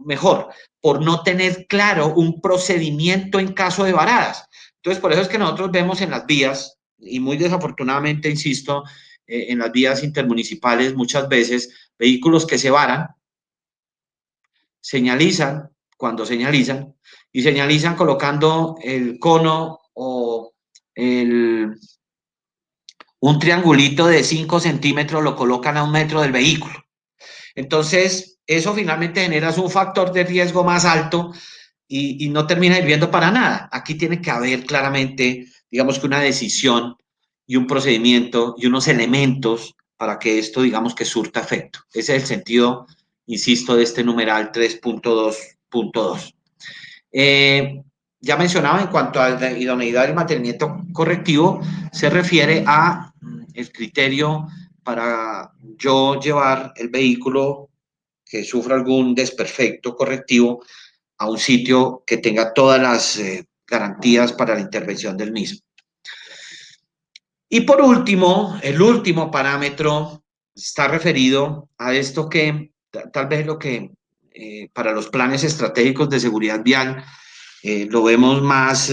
mejor, por no tener claro un procedimiento en caso de varadas. Entonces, por eso es que nosotros vemos en las vías, y muy desafortunadamente, insisto, en las vías intermunicipales muchas veces, vehículos que se varan, señalizan, cuando señalizan, y señalizan colocando el cono o el, un triangulito de 5 centímetros, lo colocan a 1 metro del vehículo. Entonces, eso finalmente genera un factor de riesgo más alto y no termina sirviendo para nada. Aquí tiene que haber claramente, digamos que una decisión y un procedimiento y unos elementos para que esto, digamos que surta efecto. Ese es el sentido, insisto, de este numeral 3.2.2. Eh, ya mencionaba, en cuanto a la idoneidad del mantenimiento correctivo, se refiere a el criterio para yo llevar el vehículo que sufra algún desperfecto correctivo a un sitio que tenga todas las garantías para la intervención del mismo. Y por último, el último parámetro está referido a esto que tal vez lo que para los planes estratégicos de seguridad vial lo vemos más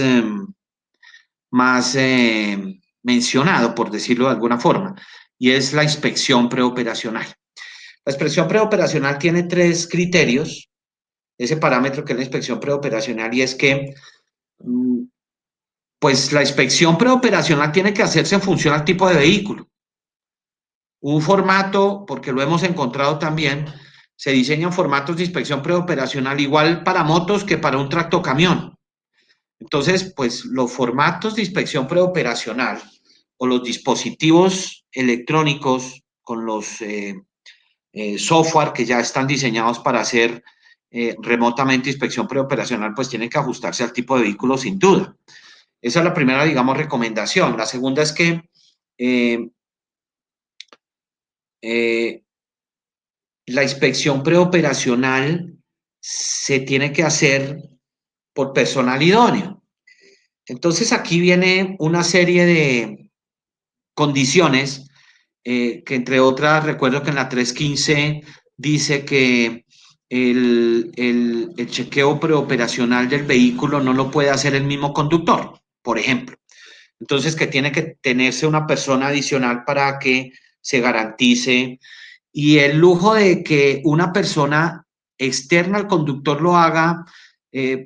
mencionado, por decirlo de alguna forma, y es la inspección preoperacional. La inspección preoperacional tiene 3 criterios, ese parámetro que es la inspección preoperacional, y es que pues la inspección preoperacional tiene que hacerse en función al tipo de vehículo. Un formato, porque lo hemos encontrado también, se diseñan formatos de inspección preoperacional igual para motos que para un tractocamión. Entonces, pues los formatos de inspección preoperacional o los dispositivos electrónicos con los software que ya están diseñados para hacer remotamente inspección preoperacional, pues tienen que ajustarse al tipo de vehículo sin duda. Esa es la primera, digamos, recomendación. La segunda es que eh, eh, la inspección preoperacional se tiene que hacer por personal idóneo. Entonces aquí viene una serie de condiciones que entre otras recuerdo que en la 315 dice que el chequeo preoperacional del vehículo no lo puede hacer el mismo conductor, por ejemplo. Entonces que tiene que tenerse una persona adicional para que se garantice y el lujo de que una persona externa al conductor lo haga,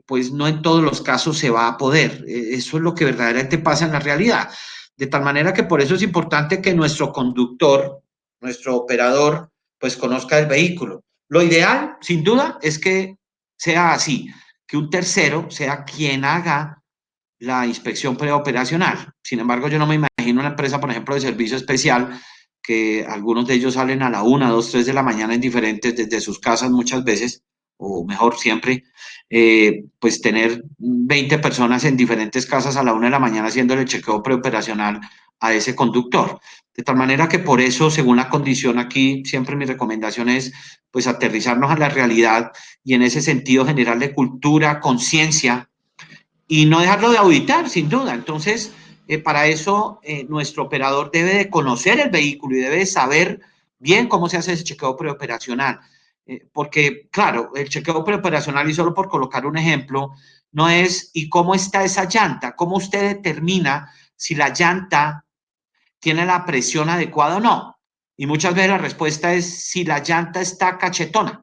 pues no en todos los casos se va a poder. Eso es lo que verdaderamente pasa en la realidad. De tal manera que por eso es importante que nuestro conductor, nuestro operador, pues conozca el vehículo. Lo ideal, sin duda, es que sea así, que un tercero sea quien haga la inspección preoperacional. Sin embargo, yo no me imagino una empresa, por ejemplo, de servicio especial, que algunos de ellos salen a la 1, 2, 3 de la mañana en diferentes, desde sus casas muchas veces, o mejor siempre, pues tener 20 personas en diferentes casas a la 1 de la mañana haciéndole el chequeo preoperacional a ese conductor. De tal manera que por eso, según la condición aquí, siempre mi recomendación es pues aterrizarnos a la realidad y en ese sentido generarle cultura, conciencia y no dejarlo de auditar, sin duda. Entonces, para eso nuestro operador debe de conocer el vehículo y debe de saber bien cómo se hace ese chequeo preoperacional. Porque, claro, el chequeo preoperacional, y solo por colocar un ejemplo, no es ¿y cómo está esa llanta? ¿Cómo usted determina si la llanta tiene la presión adecuada o no? Y muchas veces la respuesta es si la llanta está cachetona.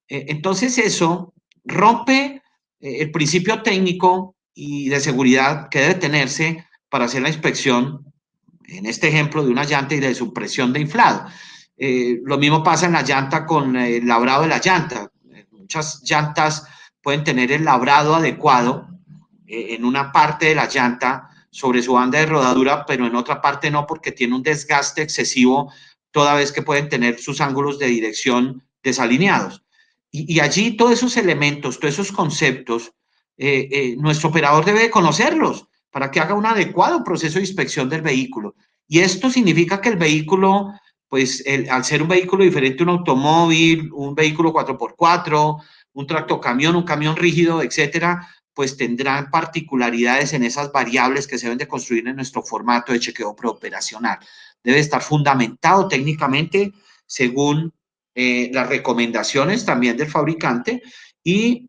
Entonces eso rompe el principio técnico y de seguridad que debe tenerse para hacer la inspección, en este ejemplo, de una llanta y de su presión de inflado. Lo mismo pasa en la llanta con el labrado de la llanta. Muchas llantas pueden tener el labrado adecuado en una parte de la llanta sobre su banda de rodadura, pero en otra parte no, porque tiene un desgaste excesivo toda vez que pueden tener sus ángulos de dirección desalineados. Y allí todos esos elementos, todos esos conceptos, nuestro operador debe conocerlos para que haga un adecuado proceso de inspección del vehículo. Y esto significa que el vehículo, pues al ser un vehículo diferente, un automóvil, un vehículo 4x4, un tractocamión, un camión rígido, etcétera, pues tendrán particularidades en esas variables que se deben de construir en nuestro formato de chequeo preoperacional. Debe estar fundamentado técnicamente según las recomendaciones también del fabricante y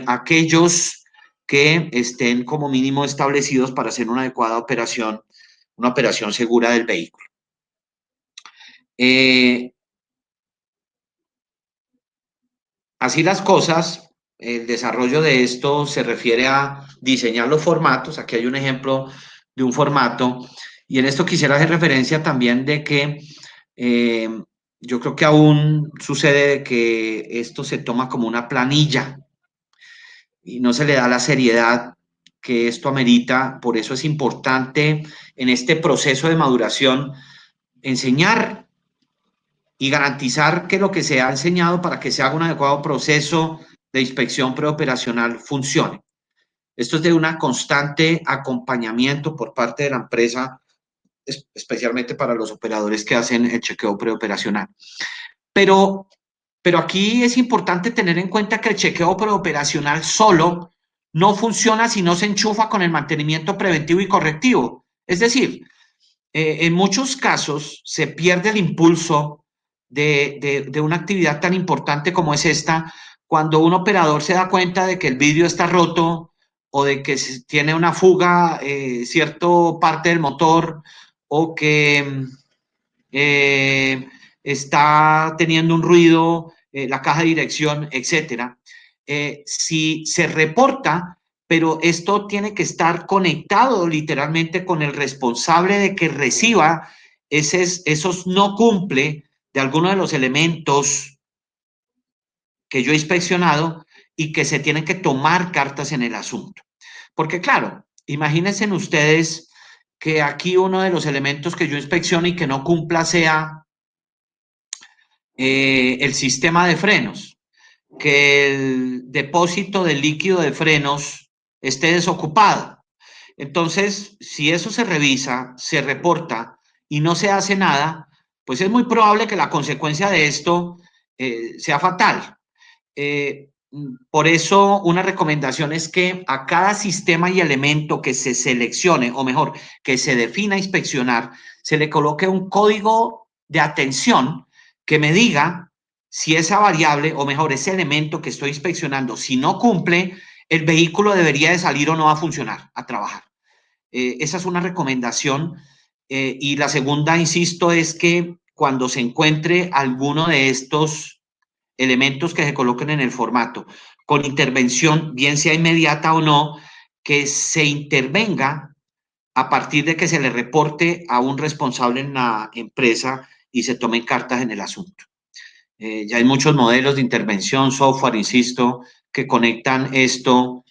aquellos que estén como mínimo establecidos para hacer una adecuada operación, una operación segura del vehículo. Así las cosas, el desarrollo de esto se refiere a diseñar los formatos. Aquí hay un ejemplo de un formato y en esto quisiera hacer referencia también de que eh, yo creo que aún sucede que esto se toma como una planilla y no se le da la seriedad que esto amerita. Por eso es importante en este proceso de maduración enseñar y garantizar que lo que se ha enseñado para que se haga un adecuado proceso de inspección preoperacional funcione. Esto es de un constante acompañamiento por parte de la empresa, especialmente para los operadores que hacen el chequeo preoperacional. Pero, pero aquí es importante tener en cuenta que el chequeo preoperacional solo no funciona si no se enchufa con el mantenimiento preventivo y correctivo. Es decir, en muchos casos se pierde el impulso de una actividad tan importante como es esta cuando un operador se da cuenta de que el vidrio está roto o de que tiene una fuga cierto parte del motor o que eh, está teniendo un ruido, la caja de dirección, etcétera. Si se reporta, pero esto tiene que estar conectado literalmente con el responsable de que reciba esos no cumple de alguno de los elementos que yo he inspeccionado y que se tienen que tomar cartas en el asunto. Porque claro, imagínense ustedes que aquí uno de los elementos que yo inspeccione y que no cumpla sea el sistema de frenos, que el depósito de líquido de frenos esté desocupado. Entonces, si eso se revisa, se reporta y no se hace nada, pues es muy probable que la consecuencia de esto sea fatal. Por eso, una recomendación es que a cada sistema y elemento que se seleccione, o mejor, que se defina inspeccionar, se le coloque un código de atención que me diga si esa variable, o mejor, ese elemento que estoy inspeccionando, si no cumple, el vehículo debería de salir o no a funcionar, a trabajar. Esa es una recomendación. Y la segunda, insisto, es que cuando se encuentre alguno de estos elementos que se coloquen en el formato, con intervención, bien sea inmediata o no, que se intervenga a partir de que se le reporte a un responsable en la empresa y se tomen cartas en el asunto. Ya hay muchos modelos de intervención, software, insisto, que conectan esto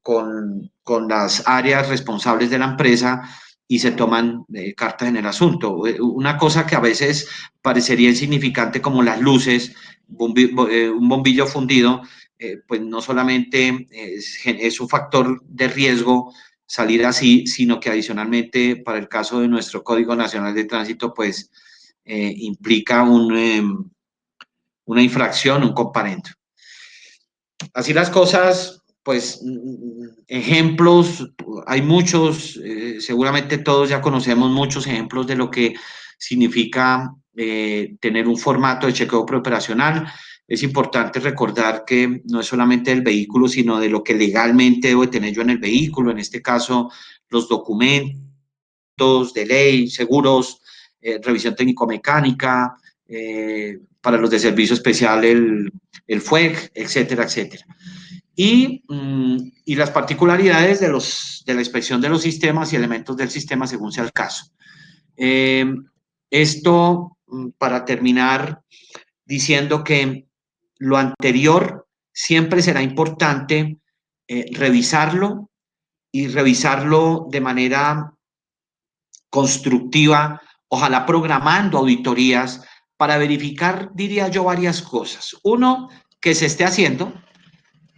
con las áreas responsables de la empresa y se toman cartas en el asunto. Una cosa que a veces parecería insignificante como las luces, un bombillo fundido, pues no solamente es un factor de riesgo salir así, sino que adicionalmente para el caso de nuestro Código Nacional de Tránsito, pues implica una infracción, un comparendo. Así las cosas, pues ejemplos, hay muchos, seguramente todos ya conocemos muchos ejemplos de lo que significa tener un formato de chequeo preoperacional. Es importante recordar que no es solamente del vehículo, sino de lo que legalmente debo tener yo en el vehículo, en este caso los documentos de ley, seguros, revisión técnico-mecánica, para los de servicio especial el FUEG, etcétera, etcétera. Y las particularidades de la inspección de los sistemas y elementos del sistema según sea el caso. Esto, para terminar, diciendo que lo anterior siempre será importante revisarlo y revisarlo de manera constructiva, ojalá programando auditorías para verificar, diría yo, varias cosas. Uno, que se esté haciendo.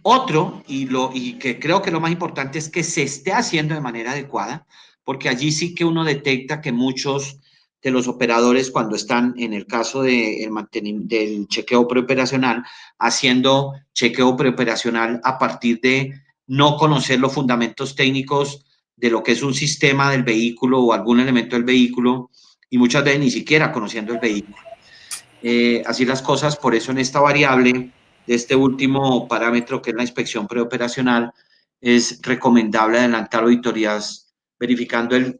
Otro, y que creo que lo más importante es que se esté haciendo de manera adecuada, porque allí sí que uno detecta que muchos de los operadores, cuando están en el caso del chequeo preoperacional, haciendo chequeo preoperacional a partir de no conocer los fundamentos técnicos de lo que es un sistema del vehículo o algún elemento del vehículo, y muchas veces ni siquiera conociendo el vehículo. Así las cosas, por eso en esta variable de este último parámetro, que es la inspección preoperacional, es recomendable adelantar auditorías verificando el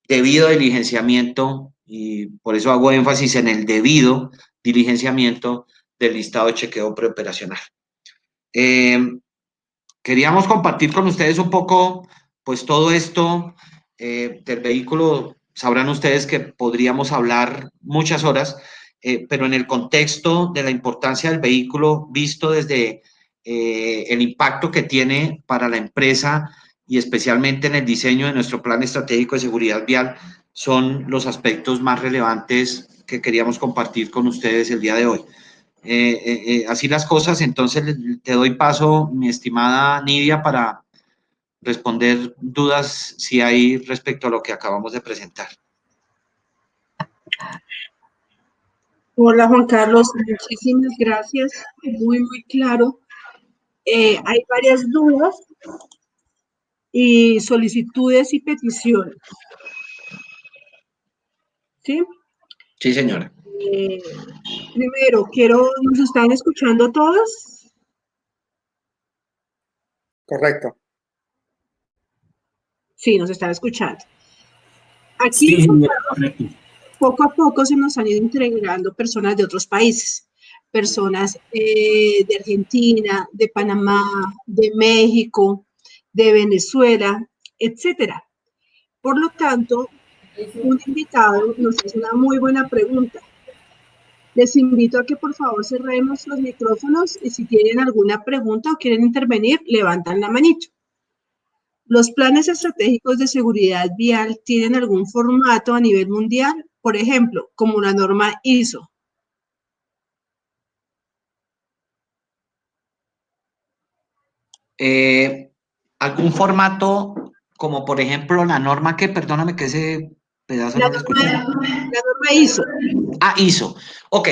debido diligenciamiento, y por eso hago énfasis en el debido diligenciamiento del listado de chequeo preoperacional. Queríamos compartir con ustedes un poco, pues todo esto del vehículo. Sabrán ustedes que podríamos hablar muchas horas, pero en el contexto de la importancia del vehículo visto desde el impacto que tiene para la empresa y especialmente en el diseño de nuestro plan estratégico de seguridad vial, son los aspectos más relevantes que queríamos compartir con ustedes el día de hoy. Así las cosas, entonces te doy paso, mi estimada Nidia, para responder dudas si hay respecto a lo que acabamos de presentar. Hola Juan Carlos, muchísimas gracias, muy claro. Hay varias dudas y solicitudes y peticiones. ¿Sí? Sí, señora. Primero, ¿nos están escuchando todos? Correcto. Sí, nos están escuchando. Aquí, sí, correcto. poco a poco se nos han ido integrando personas de otros países, personas de Argentina, de Panamá, de México, de Venezuela, etcétera. Por lo tanto, un invitado nos hace una muy buena pregunta. Les invito a que por favor cerremos los micrófonos y si tienen alguna pregunta o quieren intervenir, levantan la manito. ¿Los planes estratégicos de seguridad vial tienen algún formato a nivel mundial? Por ejemplo, como la norma ISO. ¿Algún formato como por ejemplo la norma que, perdóname que ese pedazo no lo escuché? La norma ISO. Ah, ISO. Ok.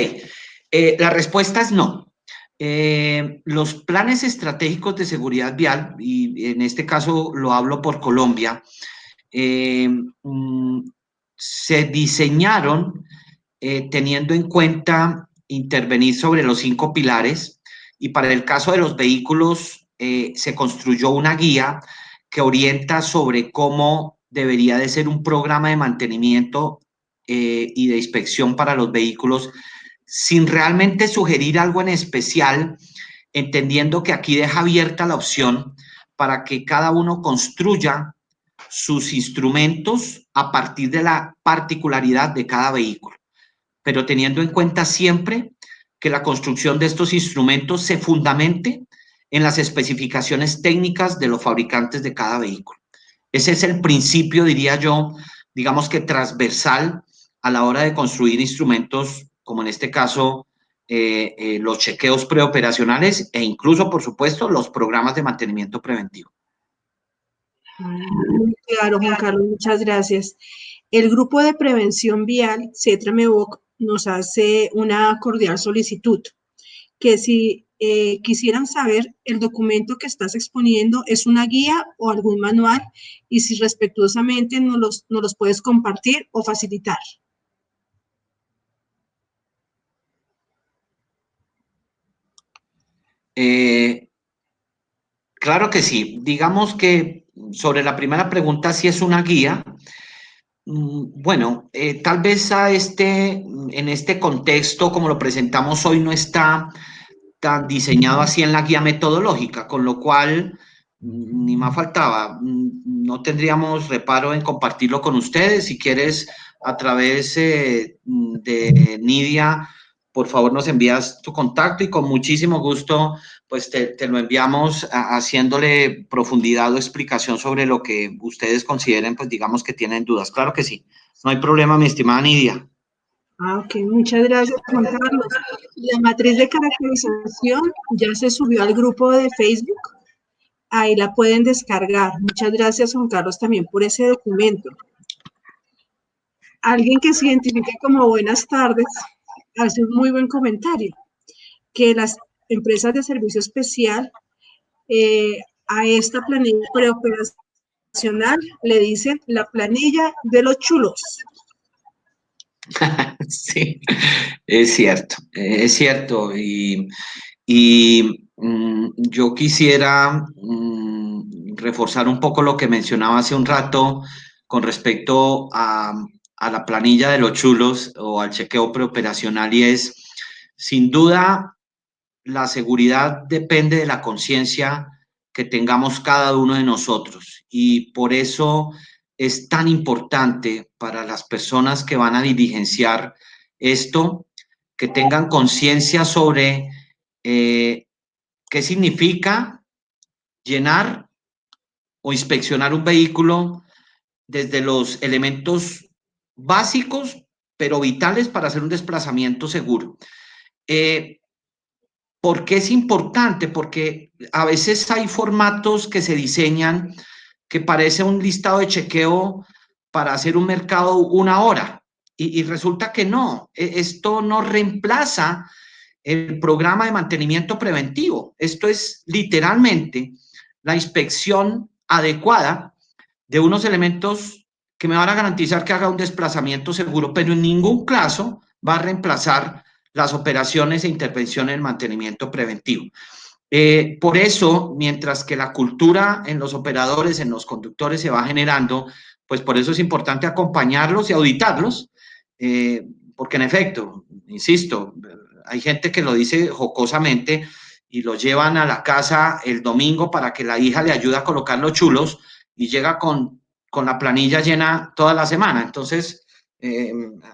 La respuesta es no. Los planes estratégicos de seguridad vial, y en este caso lo hablo por Colombia, se diseñaron teniendo en cuenta intervenir sobre los 5 pilares, y para el caso de los vehículos se construyó una guía que orienta sobre cómo debería de ser un programa de mantenimiento y de inspección para los vehículos sin realmente sugerir algo en especial, entendiendo que aquí deja abierta la opción para que cada uno construya sus instrumentos a partir de la particularidad de cada vehículo, pero teniendo en cuenta siempre que la construcción de estos instrumentos se fundamente en las especificaciones técnicas de los fabricantes de cada vehículo. Ese es el principio, diría yo, digamos que transversal a la hora de construir instrumentos, como en este caso los chequeos preoperacionales e incluso, por supuesto, los programas de mantenimiento preventivo. Muy claro, Juan Carlos, muchas gracias. El Grupo de Prevención Vial, CETRA-MEVOC, nos hace una cordial solicitud, que si quisieran saber el documento que estás exponiendo es una guía o algún manual y si respetuosamente nos los puedes compartir o facilitar. Claro que sí. Digamos que sobre la primera pregunta, si es una guía, bueno, tal vez en este contexto, como lo presentamos hoy, no está tan diseñado así en la guía metodológica, con lo cual ni más faltaba, no tendríamos reparo en compartirlo con ustedes. Si quieres, a través de Nidia, por favor nos envías tu contacto y con muchísimo gusto pues te lo enviamos haciéndole profundidad o explicación sobre lo que ustedes consideren, pues digamos que tienen dudas. Claro que sí, no hay problema, mi estimada Nidia. Ok, muchas gracias, Juan Carlos. La matriz de caracterización ya se subió al grupo de Facebook. Ahí la pueden descargar. Muchas gracias, Juan Carlos, también por ese documento. Alguien que se identifica como buenas tardes hace un muy buen comentario, que las empresas de servicio especial a esta planilla preoperacional le dicen la planilla de los chulos. Sí, es cierto. Y yo quisiera reforzar un poco lo que mencionaba hace un rato con respecto a la planilla de los chulos o al chequeo preoperacional y es, sin duda, la seguridad depende de la conciencia que tengamos cada uno de nosotros y por eso es tan importante para las personas que van a diligenciar esto, que tengan conciencia sobre qué significa llenar o inspeccionar un vehículo desde los elementos básicos, pero vitales para hacer un desplazamiento seguro. ¿Por qué es importante? Porque a veces hay formatos que se diseñan que parece un listado de chequeo para hacer un mercado una hora y resulta que no, esto no reemplaza el programa de mantenimiento preventivo. Esto es literalmente la inspección adecuada de unos elementos que me van a garantizar que haga un desplazamiento seguro, pero en ningún caso va a reemplazar las operaciones e intervenciones en mantenimiento preventivo. Por eso, mientras que la cultura en los operadores, en los conductores se va generando, pues por eso es importante acompañarlos y auditarlos, porque en efecto, insisto, hay gente que lo dice jocosamente y lo llevan a la casa el domingo para que la hija le ayude a colocar los chulos y llega con la planilla llena toda la semana. Entonces,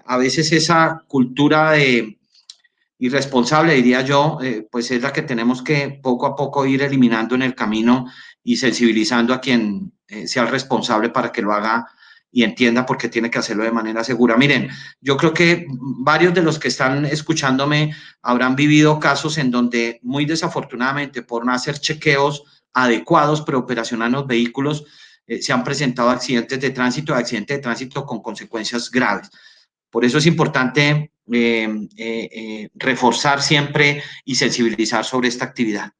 a veces esa cultura de irresponsable, diría yo, pues es la que tenemos que poco a poco ir eliminando en el camino y sensibilizando a quien sea el responsable para que lo haga y entienda por qué tiene que hacerlo de manera segura. Miren, yo creo que varios de los que están escuchándome habrán vivido casos en donde muy desafortunadamente por no hacer chequeos adecuados preoperacionales en los vehículos, se han presentado accidentes de tránsito con consecuencias graves. Por eso es importante reforzar siempre y sensibilizar sobre esta actividad.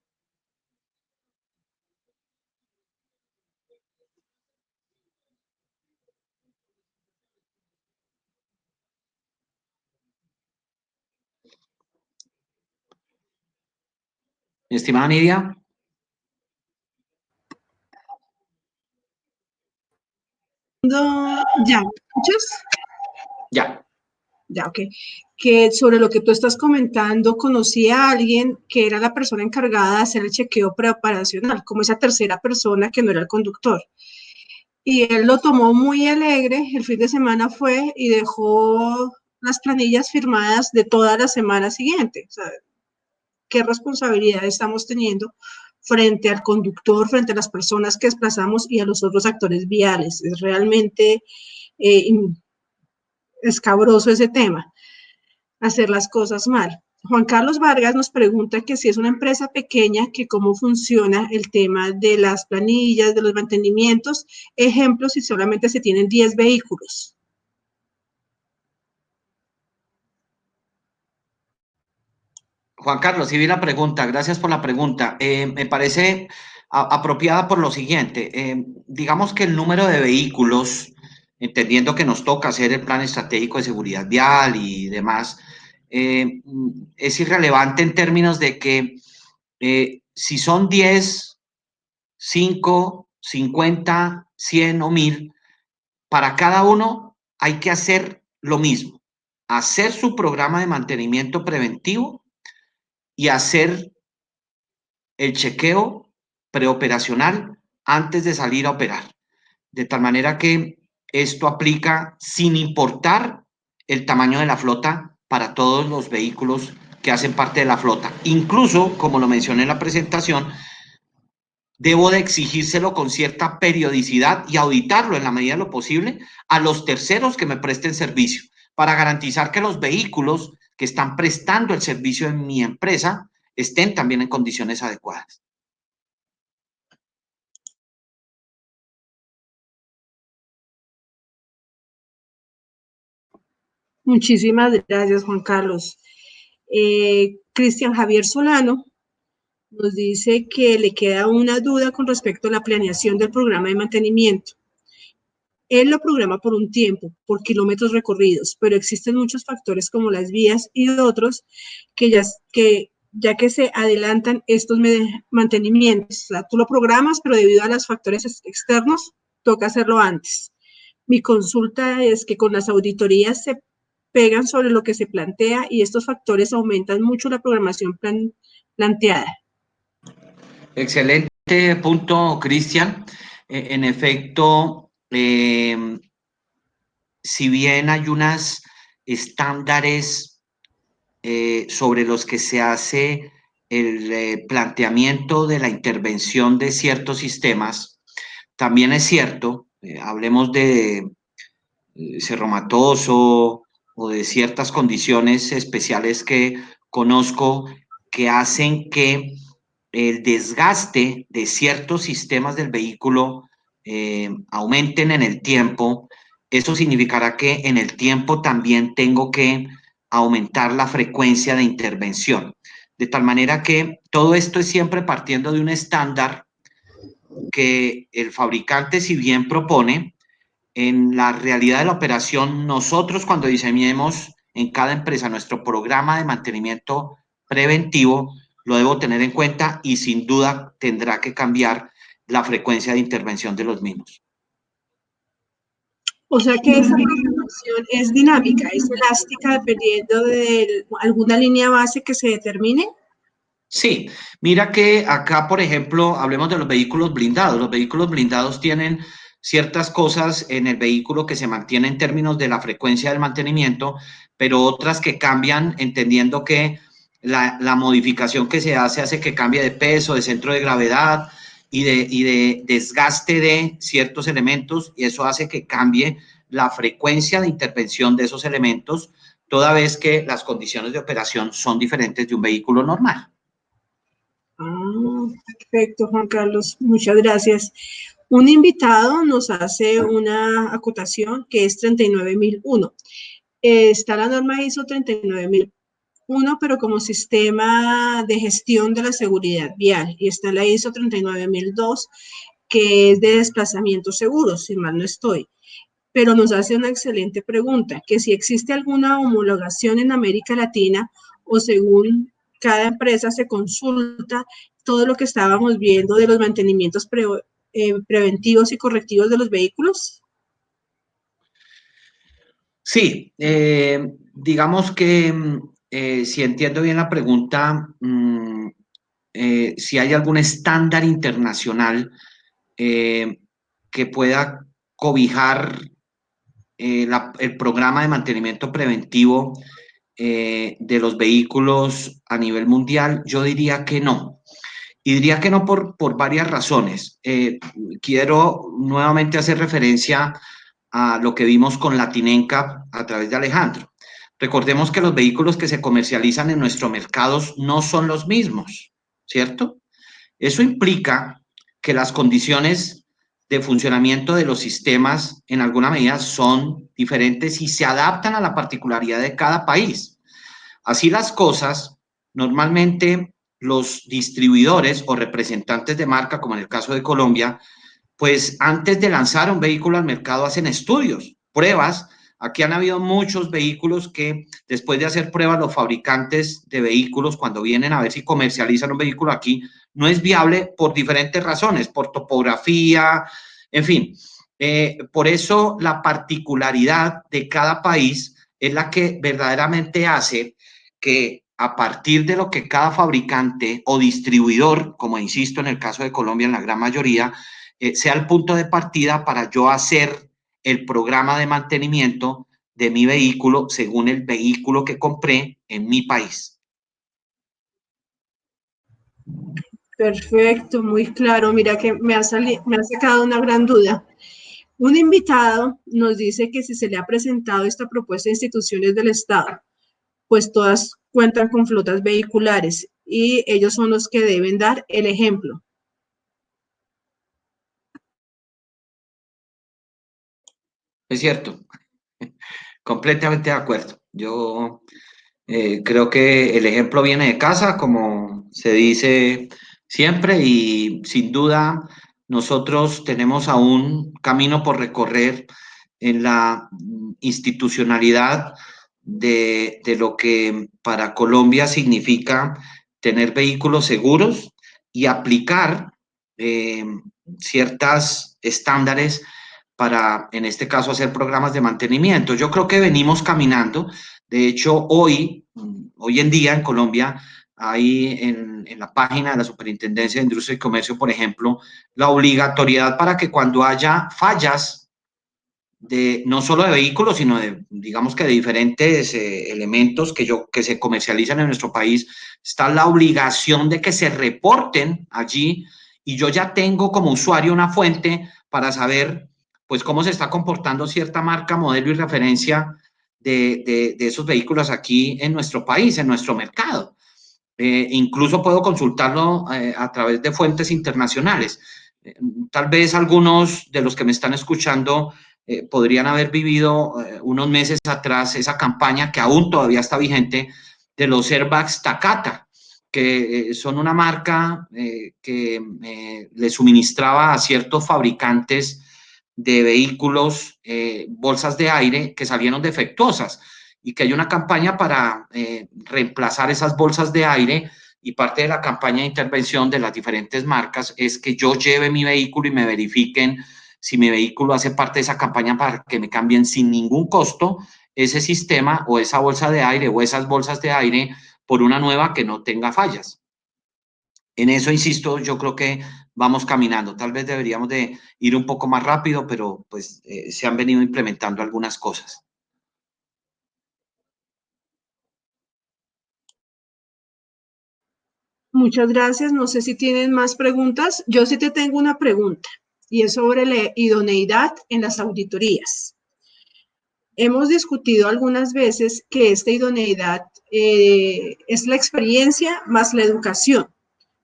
Mi estimada Nidia. ¿Ya? ¿Me escuchas? Ya. Ya, ok. Que sobre lo que tú estás comentando, conocí a alguien que era la persona encargada de hacer el chequeo preoperacional, como esa tercera persona que no era el conductor. Y él lo tomó muy alegre, el fin de semana fue y dejó las planillas firmadas de toda la semana siguiente. O sea, qué responsabilidad estamos teniendo frente al conductor, frente a las personas que desplazamos y a los otros actores viales. Es realmente eh, escabroso ese tema, hacer las cosas mal. Juan Carlos Vargas nos pregunta que si es una empresa pequeña, que cómo funciona el tema de las planillas, de los mantenimientos. Ejemplo, si solamente se tienen 10 vehículos. Juan Carlos, sí vi la pregunta, gracias por la pregunta. Me parece apropiada por lo siguiente. Digamos que el número de vehículos, entendiendo que nos toca hacer el plan estratégico de seguridad vial y demás, es irrelevante en términos de que si son 10, 5, 50, 100 o 1000, para cada uno hay que hacer lo mismo, hacer su programa de mantenimiento preventivo y hacer el chequeo preoperacional antes de salir a operar. De tal manera que esto aplica sin importar el tamaño de la flota para todos los vehículos que hacen parte de la flota. Incluso, como lo mencioné en la presentación, debo de exigírselo con cierta periodicidad y auditarlo en la medida de lo posible a los terceros que me presten servicio para garantizar que los vehículos que están prestando el servicio en mi empresa estén también en condiciones adecuadas. Muchísimas gracias, Juan Carlos. Cristian Javier Solano nos dice que le queda una duda con respecto a la planeación del programa de mantenimiento. Él lo programa por un tiempo, por kilómetros recorridos, pero existen muchos factores como las vías y otros ya que se adelantan estos mantenimientos. O sea, tú lo programas, pero debido a los factores externos, toca hacerlo antes. Mi consulta es que con las auditorías se pegan sobre lo que se plantea y estos factores aumentan mucho la programación planteada. Excelente punto, Cristian. En efecto, si bien hay unos estándares sobre los que se hace el planteamiento de la intervención de ciertos sistemas, también es cierto, hablemos de Cerro Matoso o de ciertas condiciones especiales que conozco que hacen que el desgaste de ciertos sistemas del vehículo aumenten en el tiempo. Eso significará que en el tiempo también tengo que aumentar la frecuencia de intervención. De tal manera que todo esto es siempre partiendo de un estándar que el fabricante, si bien propone, en la realidad de la operación, nosotros cuando diseñemos en cada empresa nuestro programa de mantenimiento preventivo, lo debo tener en cuenta y sin duda tendrá que cambiar la frecuencia de intervención de los mismos. O sea que esa programación es dinámica, es elástica dependiendo de alguna línea base que se determine. Sí, mira que acá, por ejemplo, hablemos de los vehículos blindados. Los vehículos blindados tienen ciertas cosas en el vehículo que se mantienen en términos de la frecuencia del mantenimiento, pero otras que cambian entendiendo que la modificación que se hace que cambie de peso, de centro de gravedad y de desgaste de ciertos elementos, y eso hace que cambie la frecuencia de intervención de esos elementos, toda vez que las condiciones de operación son diferentes de un vehículo normal. Ah, perfecto, Juan Carlos, muchas gracias. Un invitado nos hace una acotación que es 39001. Está la norma ISO 39001, pero como sistema de gestión de la seguridad vial, y está la ISO 39002, que es de desplazamiento seguro, si mal no estoy. Pero nos hace una excelente pregunta, que si existe alguna homologación en América Latina o según cada empresa se consulta todo lo que estábamos viendo de los mantenimientos preventivos y correctivos de los vehículos. Sí, Digamos que, si entiendo bien la pregunta, si hay algún estándar internacional eh, que pueda cobijar el programa de mantenimiento preventivo de los vehículos a nivel mundial, yo diría que no. Y diría que no por varias razones. Quiero nuevamente hacer referencia a lo que vimos con Latinenca a través de Alejandro. Recordemos que los vehículos que se comercializan en nuestros mercados no son los mismos, ¿cierto? Eso implica que las condiciones de funcionamiento de los sistemas en alguna medida son diferentes y se adaptan a la particularidad de cada país. Así las cosas, normalmente los distribuidores o representantes de marca, como en el caso de Colombia, pues antes de lanzar un vehículo al mercado hacen estudios, pruebas. Aquí han habido muchos vehículos que después de hacer pruebas los fabricantes de vehículos cuando vienen a ver si comercializan un vehículo aquí no es viable por diferentes razones, por topografía, en fin. Por eso la particularidad de cada país es la que verdaderamente hace que a partir de lo que cada fabricante o distribuidor, como insisto en el caso de Colombia en la gran mayoría, sea el punto de partida para yo hacer el programa de mantenimiento de mi vehículo según el vehículo que compré en mi país. Perfecto, muy claro. Mira que me ha sacado una gran duda. Un invitado nos dice que si se le ha presentado esta propuesta a instituciones del Estado, pues todas cuentan con flotas vehiculares y ellos son los que deben dar el ejemplo. Es cierto, completamente de acuerdo. Yo creo que el ejemplo viene de casa, como se dice siempre, y sin duda nosotros tenemos aún camino por recorrer en la institucionalidad de lo que para Colombia significa tener vehículos seguros y aplicar eh, ciertas estándares para, en este caso, hacer programas de mantenimiento. Yo creo que venimos caminando. De hecho, hoy en día en Colombia hay en la página de la Superintendencia de Industria y Comercio, por ejemplo, la obligatoriedad para que cuando haya fallas de no solo de vehículos, sino de, digamos que de diferentes elementos que se comercializan en nuestro país, está la obligación de que se reporten allí y yo ya tengo como usuario una fuente para saber pues cómo se está comportando cierta marca, modelo y referencia de esos vehículos aquí en nuestro país, en nuestro mercado. Incluso puedo consultarlo a través de fuentes internacionales. Eh, Tal vez algunos de los que me están escuchando podrían haber vivido unos meses atrás esa campaña que aún todavía está vigente de los airbags Takata, que son una marca que le suministraba a ciertos fabricantes de vehículos bolsas de aire que salieron defectuosas y que hay una campaña para reemplazar esas bolsas de aire y parte de la campaña de intervención de las diferentes marcas es que yo lleve mi vehículo y me verifiquen si mi vehículo hace parte de esa campaña para que me cambien sin ningún costo ese sistema o esa bolsa de aire o esas bolsas de aire por una nueva que no tenga fallas. En eso, insisto, yo creo que vamos caminando. Tal vez deberíamos de ir un poco más rápido, pero pues se han venido implementando algunas cosas. Muchas gracias. No sé si tienen más preguntas. Yo sí te tengo una pregunta y es sobre la idoneidad en las auditorías. Hemos discutido algunas veces que esta idoneidad es la experiencia más la educación,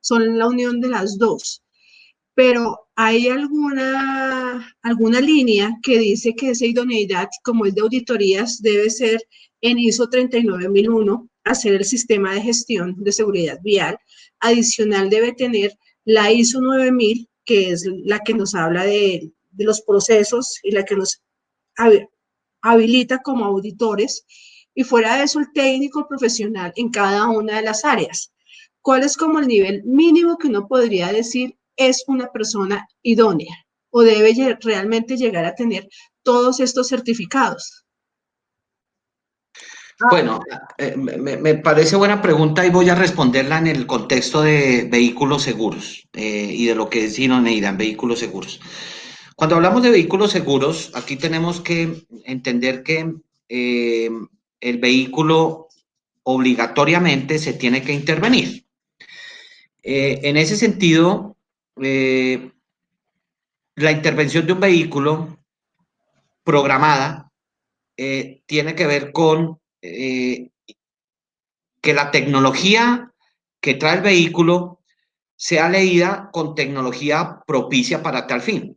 son la unión de las dos, pero hay alguna línea que dice que esa idoneidad, como es de auditorías, debe ser en ISO 39001, hacer el sistema de gestión de seguridad vial. Adicional debe tener la ISO 9000, que es la que nos habla de los procesos y la que nos habilita como auditores, y fuera de eso el técnico profesional en cada una de las áreas. ¿Cuál es como el nivel mínimo que uno podría decir es una persona idónea o debe realmente llegar a tener todos estos certificados? Ah, Bueno, me parece buena pregunta y voy a responderla en el contexto de vehículos seguros y de lo que es idoneidad en vehículos seguros. Cuando hablamos de vehículos seguros, aquí tenemos que entender que eh, el vehículo obligatoriamente se tiene que intervenir. En ese sentido, eh, la intervención de un vehículo programada tiene que ver con que la tecnología que trae el vehículo sea leída con tecnología propicia para tal fin.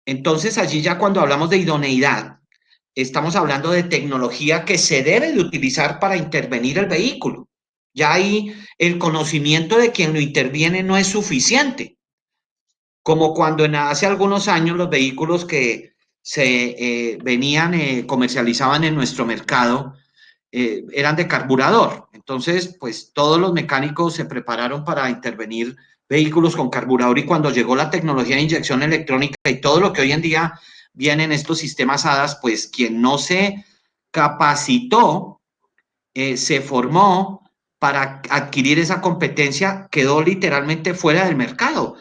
Entonces, allí ya cuando hablamos de idoneidad, estamos hablando de tecnología que se debe de utilizar para intervenir el vehículo. Ya ahí el conocimiento de quien lo interviene no es suficiente, como cuando hace algunos años los vehículos que se venían, comercializaban en nuestro mercado, eran de carburador. Entonces, pues todos los mecánicos se prepararon para intervenir vehículos con carburador y cuando llegó la tecnología de inyección electrónica y todo lo que hoy en día vienen estos sistemas HADAS, pues quien no se capacitó, se formó para adquirir esa competencia, quedó literalmente fuera del mercado.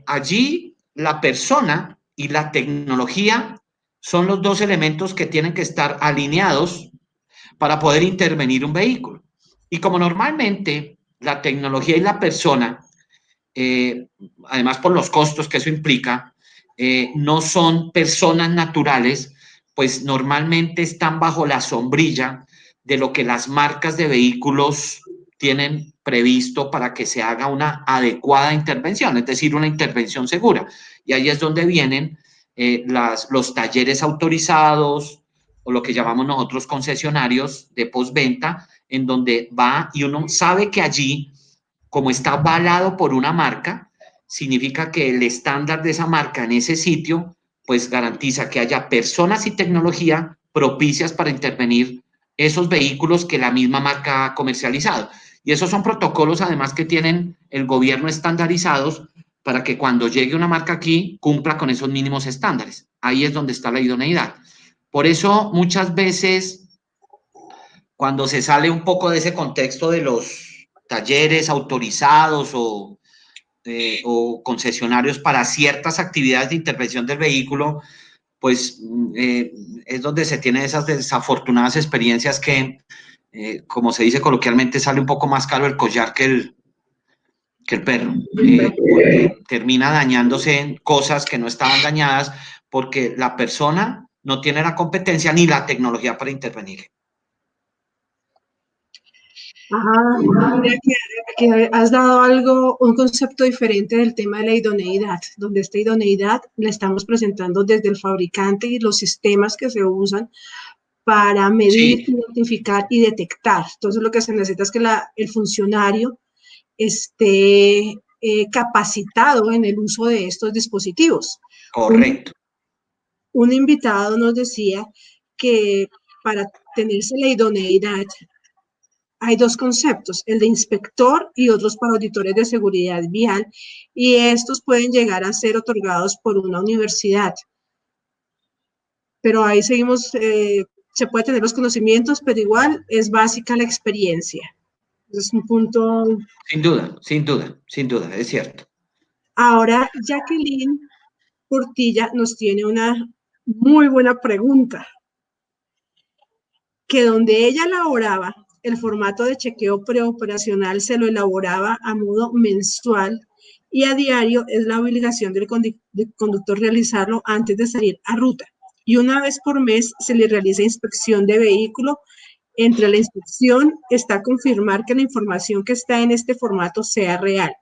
Allí la persona y la tecnología son los dos elementos que tienen que estar alineados para poder intervenir un vehículo. Y como normalmente la tecnología y la persona, eh, además por los costos que eso implica, no son personas naturales, pues normalmente están bajo la sombrilla de lo que las marcas de vehículos tienen previsto para que se haga una adecuada intervención, es decir, una intervención segura. Y ahí es donde vienen los talleres autorizados o lo que llamamos nosotros concesionarios de postventa, en donde va y uno sabe que allí, como está avalado por una marca, significa que el estándar de esa marca en ese sitio, pues garantiza que haya personas y tecnología propicias para intervenir esos vehículos que la misma marca ha comercializado. Y esos son protocolos además que tienen el gobierno estandarizados para que cuando llegue una marca aquí cumpla con esos mínimos estándares. Ahí es donde está la idoneidad. Por eso muchas veces cuando se sale un poco de ese contexto de los talleres autorizados o concesionarios para ciertas actividades de intervención del vehículo, pues es donde se tienen esas desafortunadas experiencias que, como se dice coloquialmente, sale un poco más caro el collar que el perro, porque termina dañándose en cosas que no estaban dañadas porque la persona no tiene la competencia ni la tecnología para intervenir. mira que has dado algo, un concepto diferente del tema de la idoneidad, donde esta idoneidad la estamos presentando desde el fabricante y los sistemas que se usan para medir, Sí, identificar y detectar. Entonces, lo que se necesita es que el funcionario esté capacitado en el uso de estos dispositivos. Un, correcto. un invitado nos decía que para tenerse la idoneidad hay dos conceptos, el de inspector y otros para auditores de seguridad vial, y estos pueden llegar a ser otorgados por una universidad. Pero ahí seguimos, se puede tener los conocimientos, pero igual es básica la experiencia. Es un punto. Sin duda, sin duda, sin duda, es cierto. Ahora, Jacqueline Portilla nos tiene una muy buena pregunta, que donde ella elaboraba el formato de chequeo preoperacional se lo elaboraba a modo mensual y a diario es la obligación del conductor realizarlo antes de salir a ruta. Y una vez por mes se le realiza inspección de vehículo. Entre la inspección está confirmar que la información que está en este formato sea real.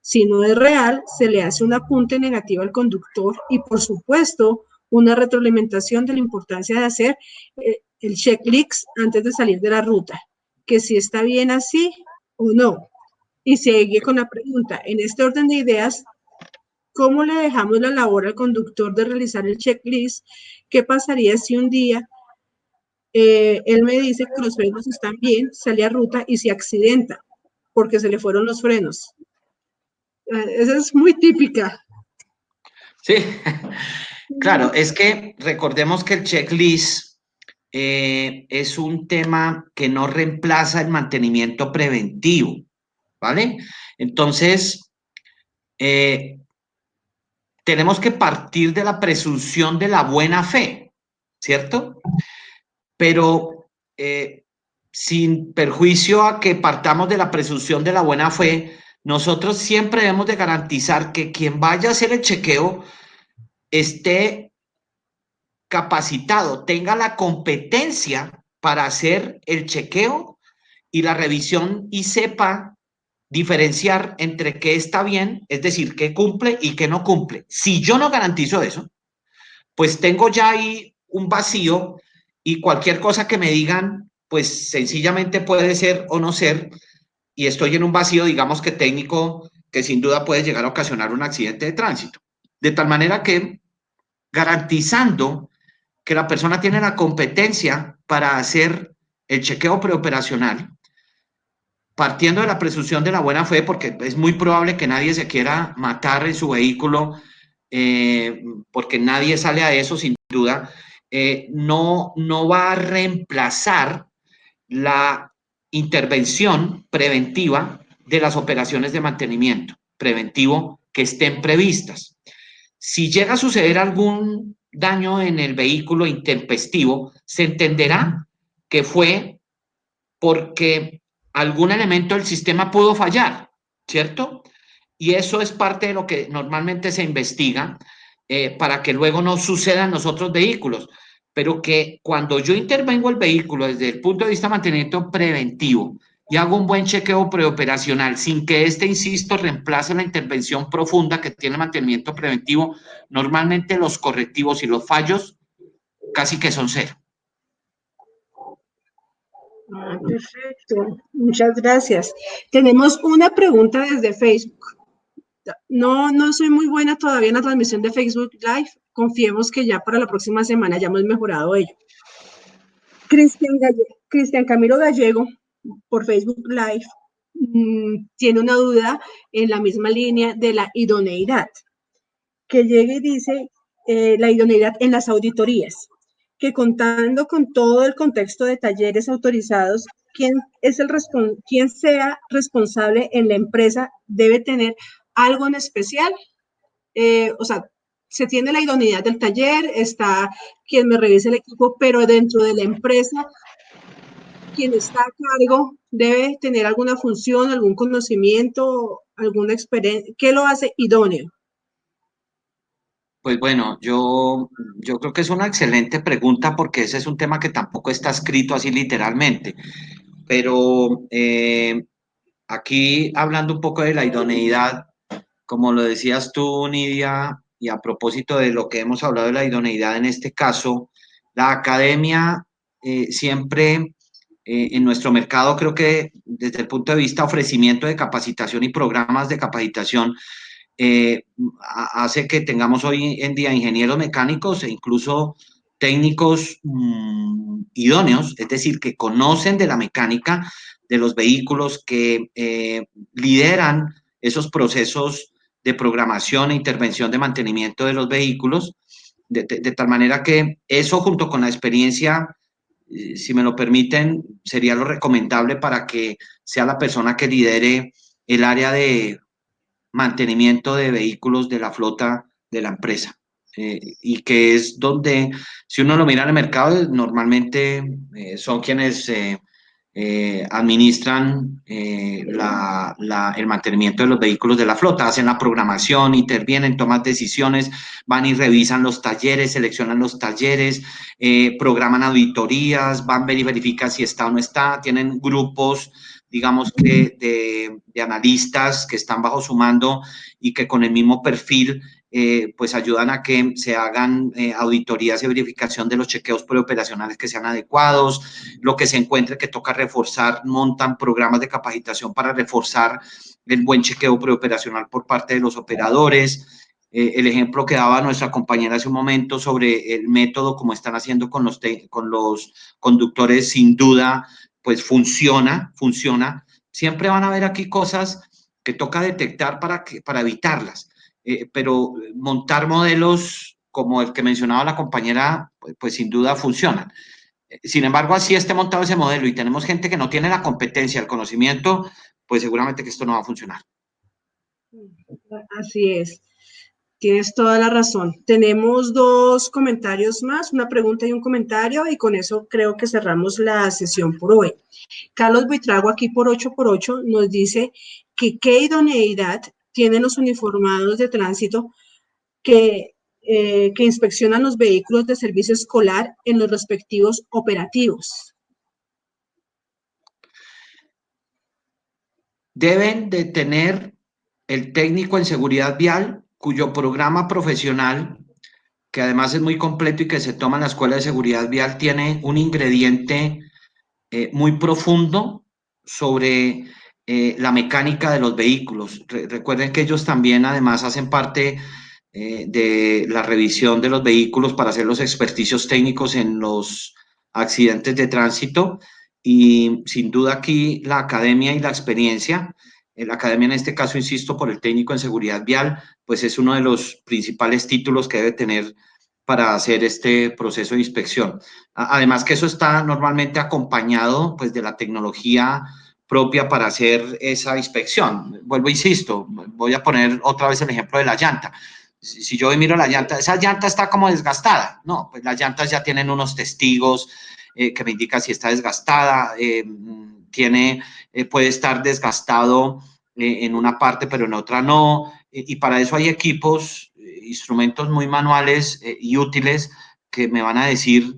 Si no es real, se le hace un apunte negativo al conductor y, por supuesto, una retroalimentación de la importancia de hacer el checklist antes de salir de la ruta, que si está bien así o no. Y sigue con la pregunta, en este orden de ideas, ¿cómo le dejamos la labor al conductor de realizar el checklist? ¿Qué pasaría si un día él me dice que los frenos están bien, sale a ruta y se accidenta porque se le fueron los frenos? Esa es muy típica. Sí, claro, es que recordemos que el checklist es un tema que no reemplaza el mantenimiento preventivo, ¿vale? Entonces, eh, tenemos que partir de la presunción de la buena fe, ¿cierto? Pero sin perjuicio a que partamos de la presunción de la buena fe, nosotros siempre debemos de garantizar que quien vaya a hacer el chequeo esté capacitado, tenga la competencia para hacer el chequeo y la revisión y sepa diferenciar entre qué está bien, es decir, qué cumple y qué no cumple. Si yo no garantizo eso, pues tengo ya ahí un vacío y cualquier cosa que me digan, pues sencillamente puede ser o no ser, y estoy en un vacío, digamos que técnico, que sin duda puede llegar a ocasionar un accidente de tránsito. De tal manera que garantizando que la persona tiene la competencia para hacer el chequeo preoperacional, partiendo de la presunción de la buena fe, porque es muy probable que nadie se quiera matar en su vehículo, porque nadie sale a eso sin duda, no va a reemplazar la intervención preventiva de las operaciones de mantenimiento preventivo que estén previstas. Si llega a suceder algún daño en el vehículo intempestivo, se entenderá que fue porque algún elemento del sistema pudo fallar, ¿cierto? Y eso es parte de lo que normalmente se investiga para que luego no sucedan los otros vehículos. Pero que cuando yo intervengo el vehículo desde el punto de vista de mantenimiento preventivo y hago un buen chequeo preoperacional sin que este, insisto, reemplace la intervención profunda que tiene el mantenimiento preventivo, normalmente los correctivos y los fallos casi que son cero. Ah, perfecto. Muchas gracias. Tenemos una pregunta desde Facebook. No soy muy buena todavía en la transmisión de Facebook Live. Confiemos que ya para la próxima semana ya hemos mejorado ello. Cristian Camilo Gallego, por Facebook Live, tiene una duda en la misma línea de la idoneidad, que llega y dice la idoneidad en las auditorías, que contando con todo el contexto de talleres autorizados, quien sea responsable en la empresa debe tener algo en especial. O sea, se tiene la idoneidad del taller, está quien me revise el equipo, pero dentro de la empresa, quien está a cargo debe tener alguna función, algún conocimiento, alguna experiencia. ¿Qué lo hace idóneo? Pues bueno, yo creo que es una excelente pregunta porque ese es un tema que tampoco está escrito así literalmente, pero aquí hablando un poco de la idoneidad, como lo decías tú, Nidia, y a propósito de lo que hemos hablado de la idoneidad en este caso, la academia siempre en nuestro mercado, creo que desde el punto de vista ofrecimiento de capacitación y programas de capacitación, eh, hace que tengamos hoy en día ingenieros mecánicos e incluso técnicos idóneos, es decir, que conocen de la mecánica de los vehículos, que lideran esos procesos de programación e intervención de mantenimiento de los vehículos, de tal manera que eso junto con la experiencia, si me lo permiten, sería lo recomendable para que sea la persona que lidere el área de mantenimiento de vehículos de la flota de la empresa. Y que es donde, si uno lo mira en el mercado, normalmente son quienes administran el mantenimiento de los vehículos de la flota, hacen la programación, intervienen, toman decisiones, van y revisan los talleres, seleccionan los talleres, programan auditorías, van y verifican si está o no está, tienen grupos, digamos que de analistas que están bajo su mando y que con el mismo perfil pues ayudan a que se hagan auditorías y verificación de los chequeos preoperacionales que sean adecuados, lo que se encuentre que toca reforzar, montan programas de capacitación para reforzar el buen chequeo preoperacional por parte de los operadores. El ejemplo que daba nuestra compañera hace un momento sobre el método, como están haciendo con los conductores, sin duda, pues funciona. Siempre van a haber aquí cosas que toca detectar para evitarlas, pero montar modelos como el que mencionaba la compañera, pues sin duda funcionan. Sin embargo, así esté montado ese modelo y tenemos gente que no tiene la competencia, el conocimiento, pues seguramente que esto no va a funcionar. Así es. Tienes toda la razón. Tenemos dos comentarios más, una pregunta y un comentario, y con eso creo que cerramos la sesión por hoy. Carlos Buitrago, aquí por 8x8, nos dice que qué idoneidad tienen los uniformados de tránsito que inspeccionan los vehículos de servicio escolar en los respectivos operativos. Deben de tener el técnico en seguridad vial, cuyo programa profesional, que además es muy completo y que se toma en la Escuela de Seguridad Vial, tiene un ingrediente muy profundo sobre la mecánica de los vehículos. Recuerden que ellos también además hacen parte de la revisión de los vehículos para hacer los experticios técnicos en los accidentes de tránsito y sin duda aquí la academia y la experiencia, la academia en este caso, insisto, por el técnico en seguridad vial, pues es uno de los principales títulos que debe tener para hacer este proceso de inspección. Además que eso está normalmente acompañado pues de la tecnología propia para hacer esa inspección. Vuelvo, insisto, voy a poner otra vez el ejemplo de la llanta. Si yo miro la llanta, esa llanta está como desgastada. No, pues las llantas ya tienen unos testigos que me indican si está desgastada, puede estar desgastado en una parte, pero en otra no. Y para eso hay equipos, instrumentos muy manuales y útiles que me van a decir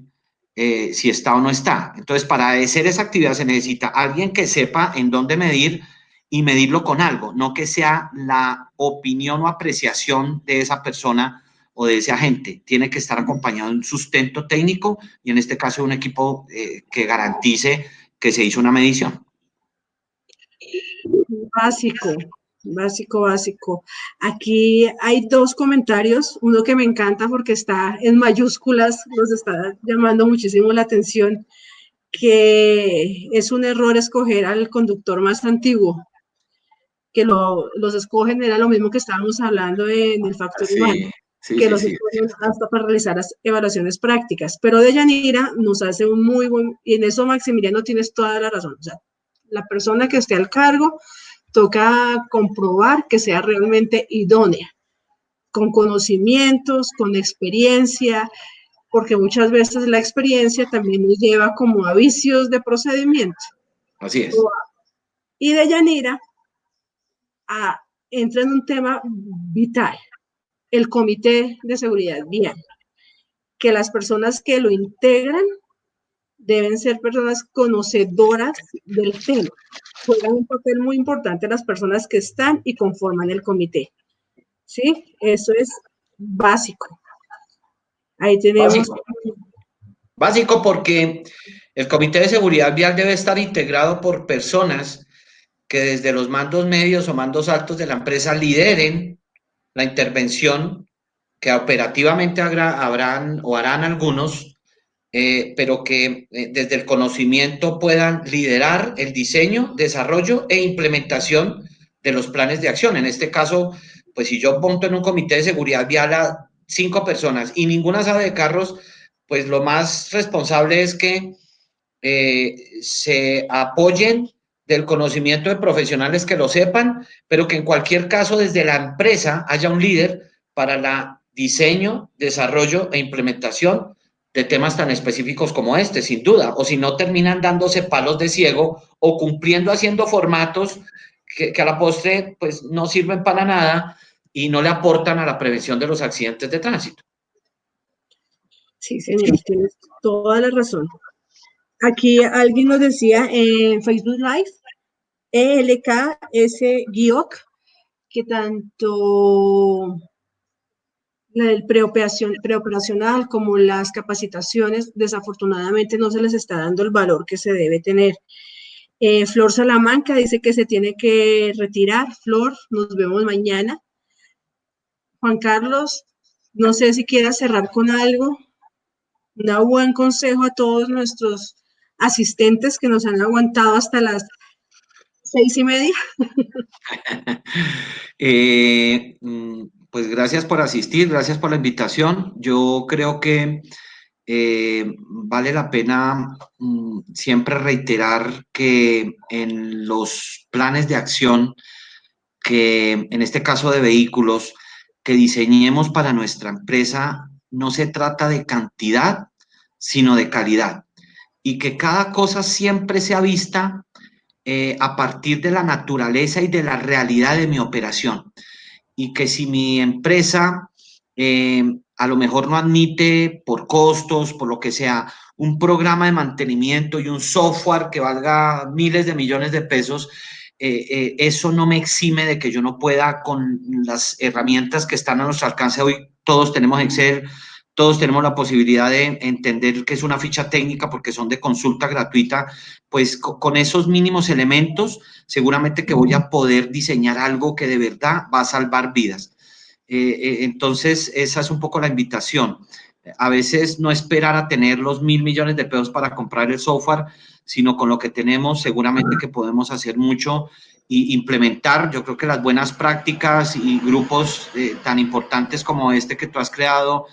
si está o no está. Entonces, para hacer esa actividad se necesita alguien que sepa en dónde medir y medirlo con algo, no que sea la opinión o apreciación de esa persona o de ese agente. Tiene que estar acompañado de un sustento técnico y en este caso un equipo que garantice que se hizo una medición. Básico, básico, básico. Aquí hay dos comentarios, uno que me encanta porque está en mayúsculas, nos está llamando muchísimo la atención, que es un error escoger al conductor más antiguo, que los escogen, era lo mismo que estábamos hablando en el factor humano, Sí, sí, que sí, los sí. escogen hasta para realizar las evaluaciones prácticas. Pero Deyanira nos hace un muy buen, y en eso Maximiliano tienes toda la razón, o sea, la persona que esté al cargo toca comprobar que sea realmente idónea, con conocimientos, con experiencia, porque muchas veces la experiencia también nos lleva como a vicios de procedimiento. Así es. Y Deyanira entra en un tema vital, el Comité de Seguridad Vial, que las personas que lo integran deben ser personas conocedoras del tema. Juegan un papel muy importante las personas que están y conforman el comité. ¿Sí? Eso es básico. Ahí tenemos. Básico. Básico porque el Comité de Seguridad Vial debe estar integrado por personas que desde los mandos medios o mandos altos de la empresa lideren la intervención que operativamente habrán o harán algunos, pero que desde el conocimiento puedan liderar el diseño, desarrollo e implementación de los planes de acción. En este caso, pues si yo monto en un comité de seguridad vial a 5 personas y ninguna sabe de carros, pues lo más responsable es que se apoyen del conocimiento de profesionales que lo sepan, pero que en cualquier caso desde la empresa haya un líder para el diseño, desarrollo e implementación de temas tan específicos como este, sin duda, o si no terminan dándose palos de ciego o cumpliendo haciendo formatos que a la postre pues no sirven para nada y no le aportan a la prevención de los accidentes de tránsito. Sí, señor, tienes toda la razón. Aquí alguien nos decía en Facebook Live, ELKS-GIOC, que tanto el preoperacional como las capacitaciones, desafortunadamente no se les está dando el valor que se debe tener. Flor Salamanca dice que se tiene que retirar. Flor, nos vemos mañana. Juan Carlos, no sé si quieras cerrar con algo. Un buen consejo a todos nuestros asistentes que nos han aguantado hasta las 6:30. Pues gracias por asistir, gracias por la invitación. Yo creo que vale la pena siempre reiterar que en los planes de acción, que en este caso de vehículos, que diseñemos para nuestra empresa, no se trata de cantidad, sino de calidad. Y que cada cosa siempre sea vista a partir de la naturaleza y de la realidad de mi operación. Y que si mi empresa a lo mejor no admite por costos, por lo que sea, un programa de mantenimiento y un software que valga miles de millones de pesos, eso no me exime de que yo no pueda con las herramientas que están a nuestro alcance hoy. Todos tenemos Excel, todos tenemos la posibilidad de entender que es una ficha técnica porque son de consulta gratuita, pues con esos mínimos elementos seguramente que voy a poder diseñar algo que de verdad va a salvar vidas. Entonces, esa es un poco la invitación. A veces no esperar a tener los 1.000 millones de pesos para comprar el software, sino con lo que tenemos seguramente que podemos hacer mucho y implementar. Yo creo que las buenas prácticas y grupos tan importantes como este que tú has creado,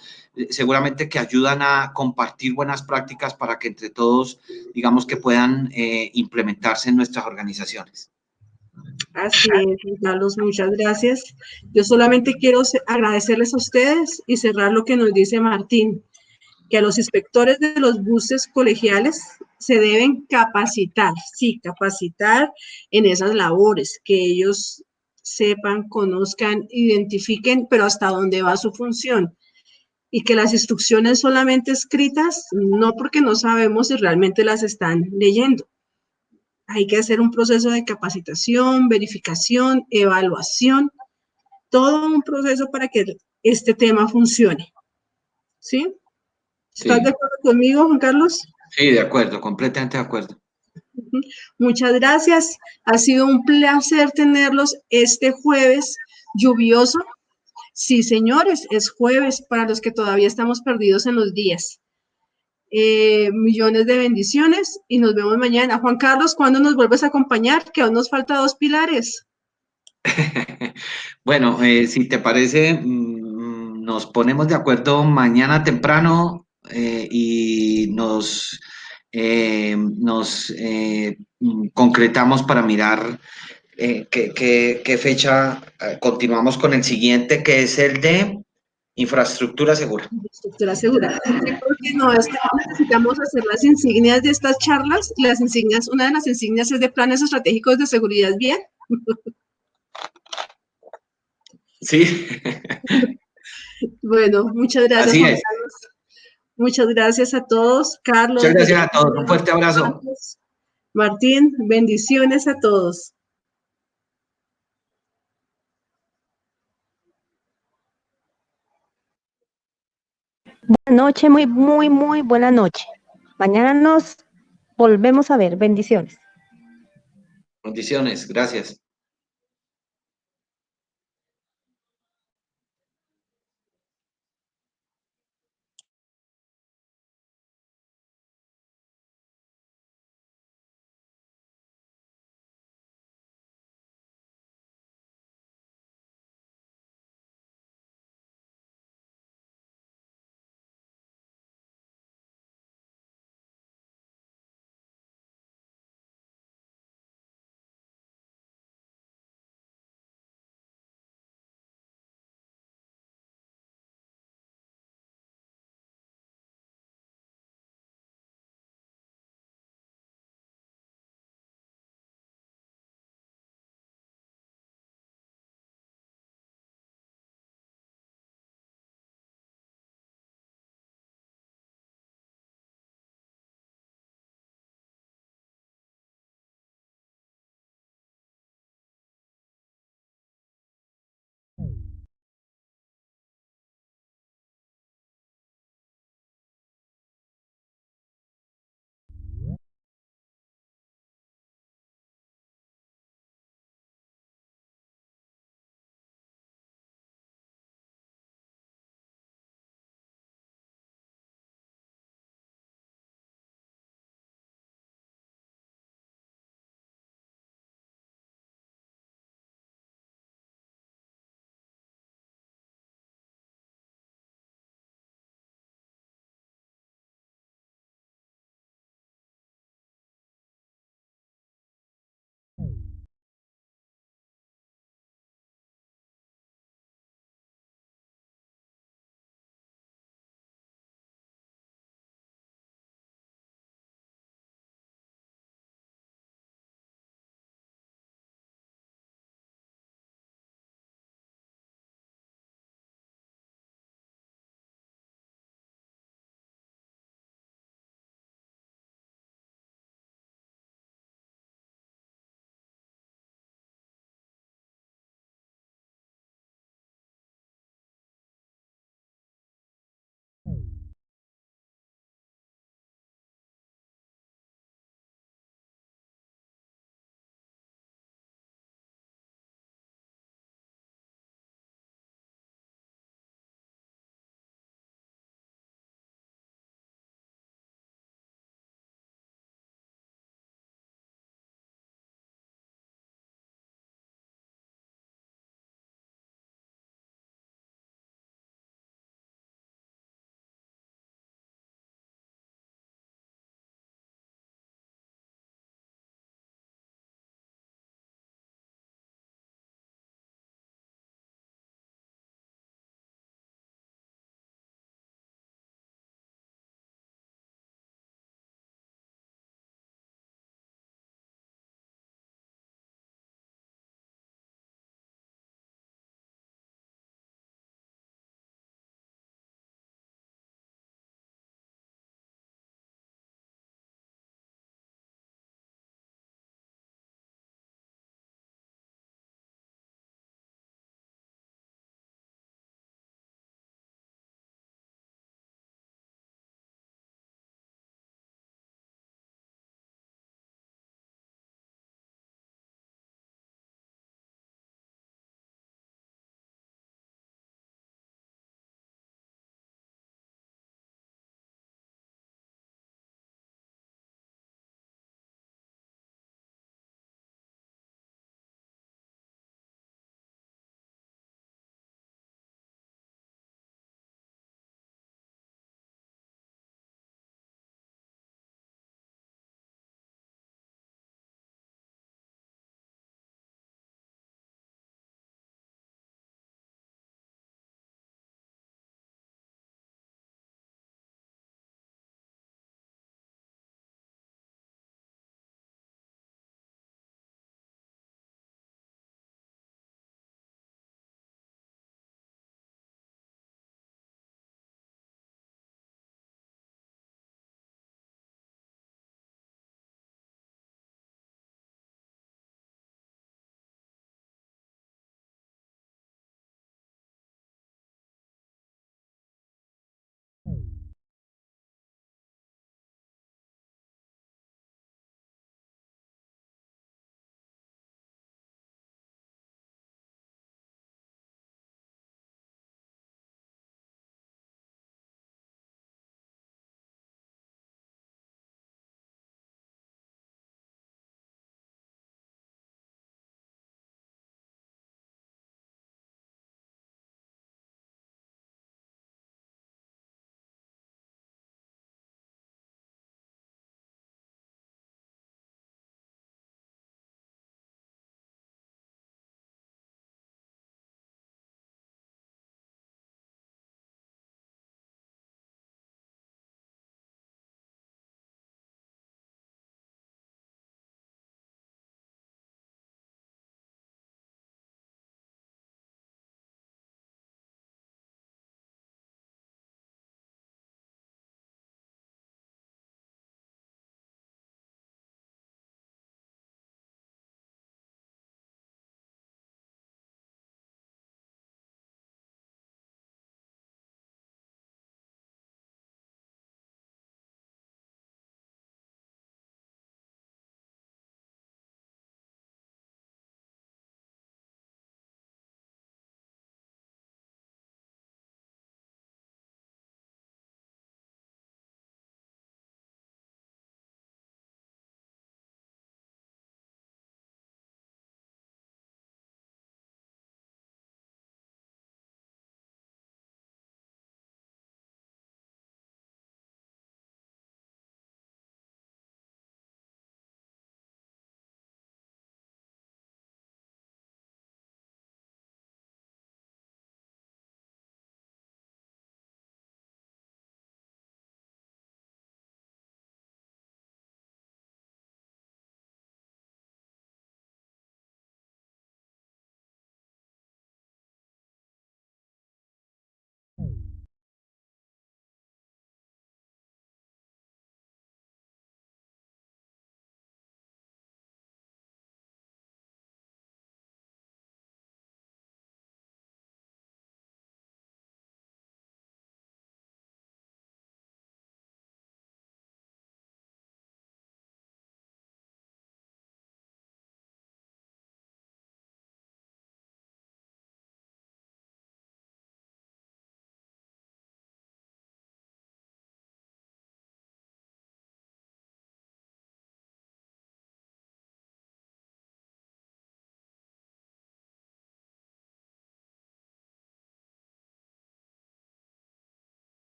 seguramente que ayudan a compartir buenas prácticas para que entre todos, digamos, que puedan implementarse en nuestras organizaciones. Así es, Carlos, muchas gracias. Yo solamente quiero agradecerles a ustedes y cerrar lo que nos dice Martín, que a los inspectores de los buses colegiales se deben capacitar, sí, capacitar en esas labores, que ellos sepan, conozcan, identifiquen, pero hasta dónde va su función. Y que las instrucciones solamente escritas, no porque no sabemos si realmente las están leyendo. Hay que hacer un proceso de capacitación, verificación, evaluación, todo un proceso para que este tema funcione. ¿Sí? ¿Estás de Sí, acuerdo conmigo, Juan Carlos? sí, de acuerdo, completamente de acuerdo. Muchas gracias. Ha sido un placer tenerlos este jueves lluvioso. Sí, señores, es jueves para los que todavía estamos perdidos en los días. Millones de bendiciones y nos vemos mañana. Juan Carlos, ¿cuándo nos vuelves a acompañar? Que aún nos falta 2 pilares. Bueno, si te parece, nos ponemos de acuerdo mañana temprano y nos concretamos para mirar qué fecha continuamos con el siguiente, que es el de infraestructura segura. Estructura segura. Sí, porque no, es que necesitamos hacer las insignias de estas charlas. Las insignias, una de las insignias es de planes estratégicos de seguridad vial. Sí, Bueno, muchas gracias, así Juan es. Carlos. Muchas gracias a todos. Muchas Carlos, gracias a todos. Un Virginia, fuerte abrazo. Marcos, Martín, bendiciones a todos. Buenas noches, muy, muy, muy buena noche. Mañana nos volvemos a ver. Bendiciones. Bendiciones. Gracias.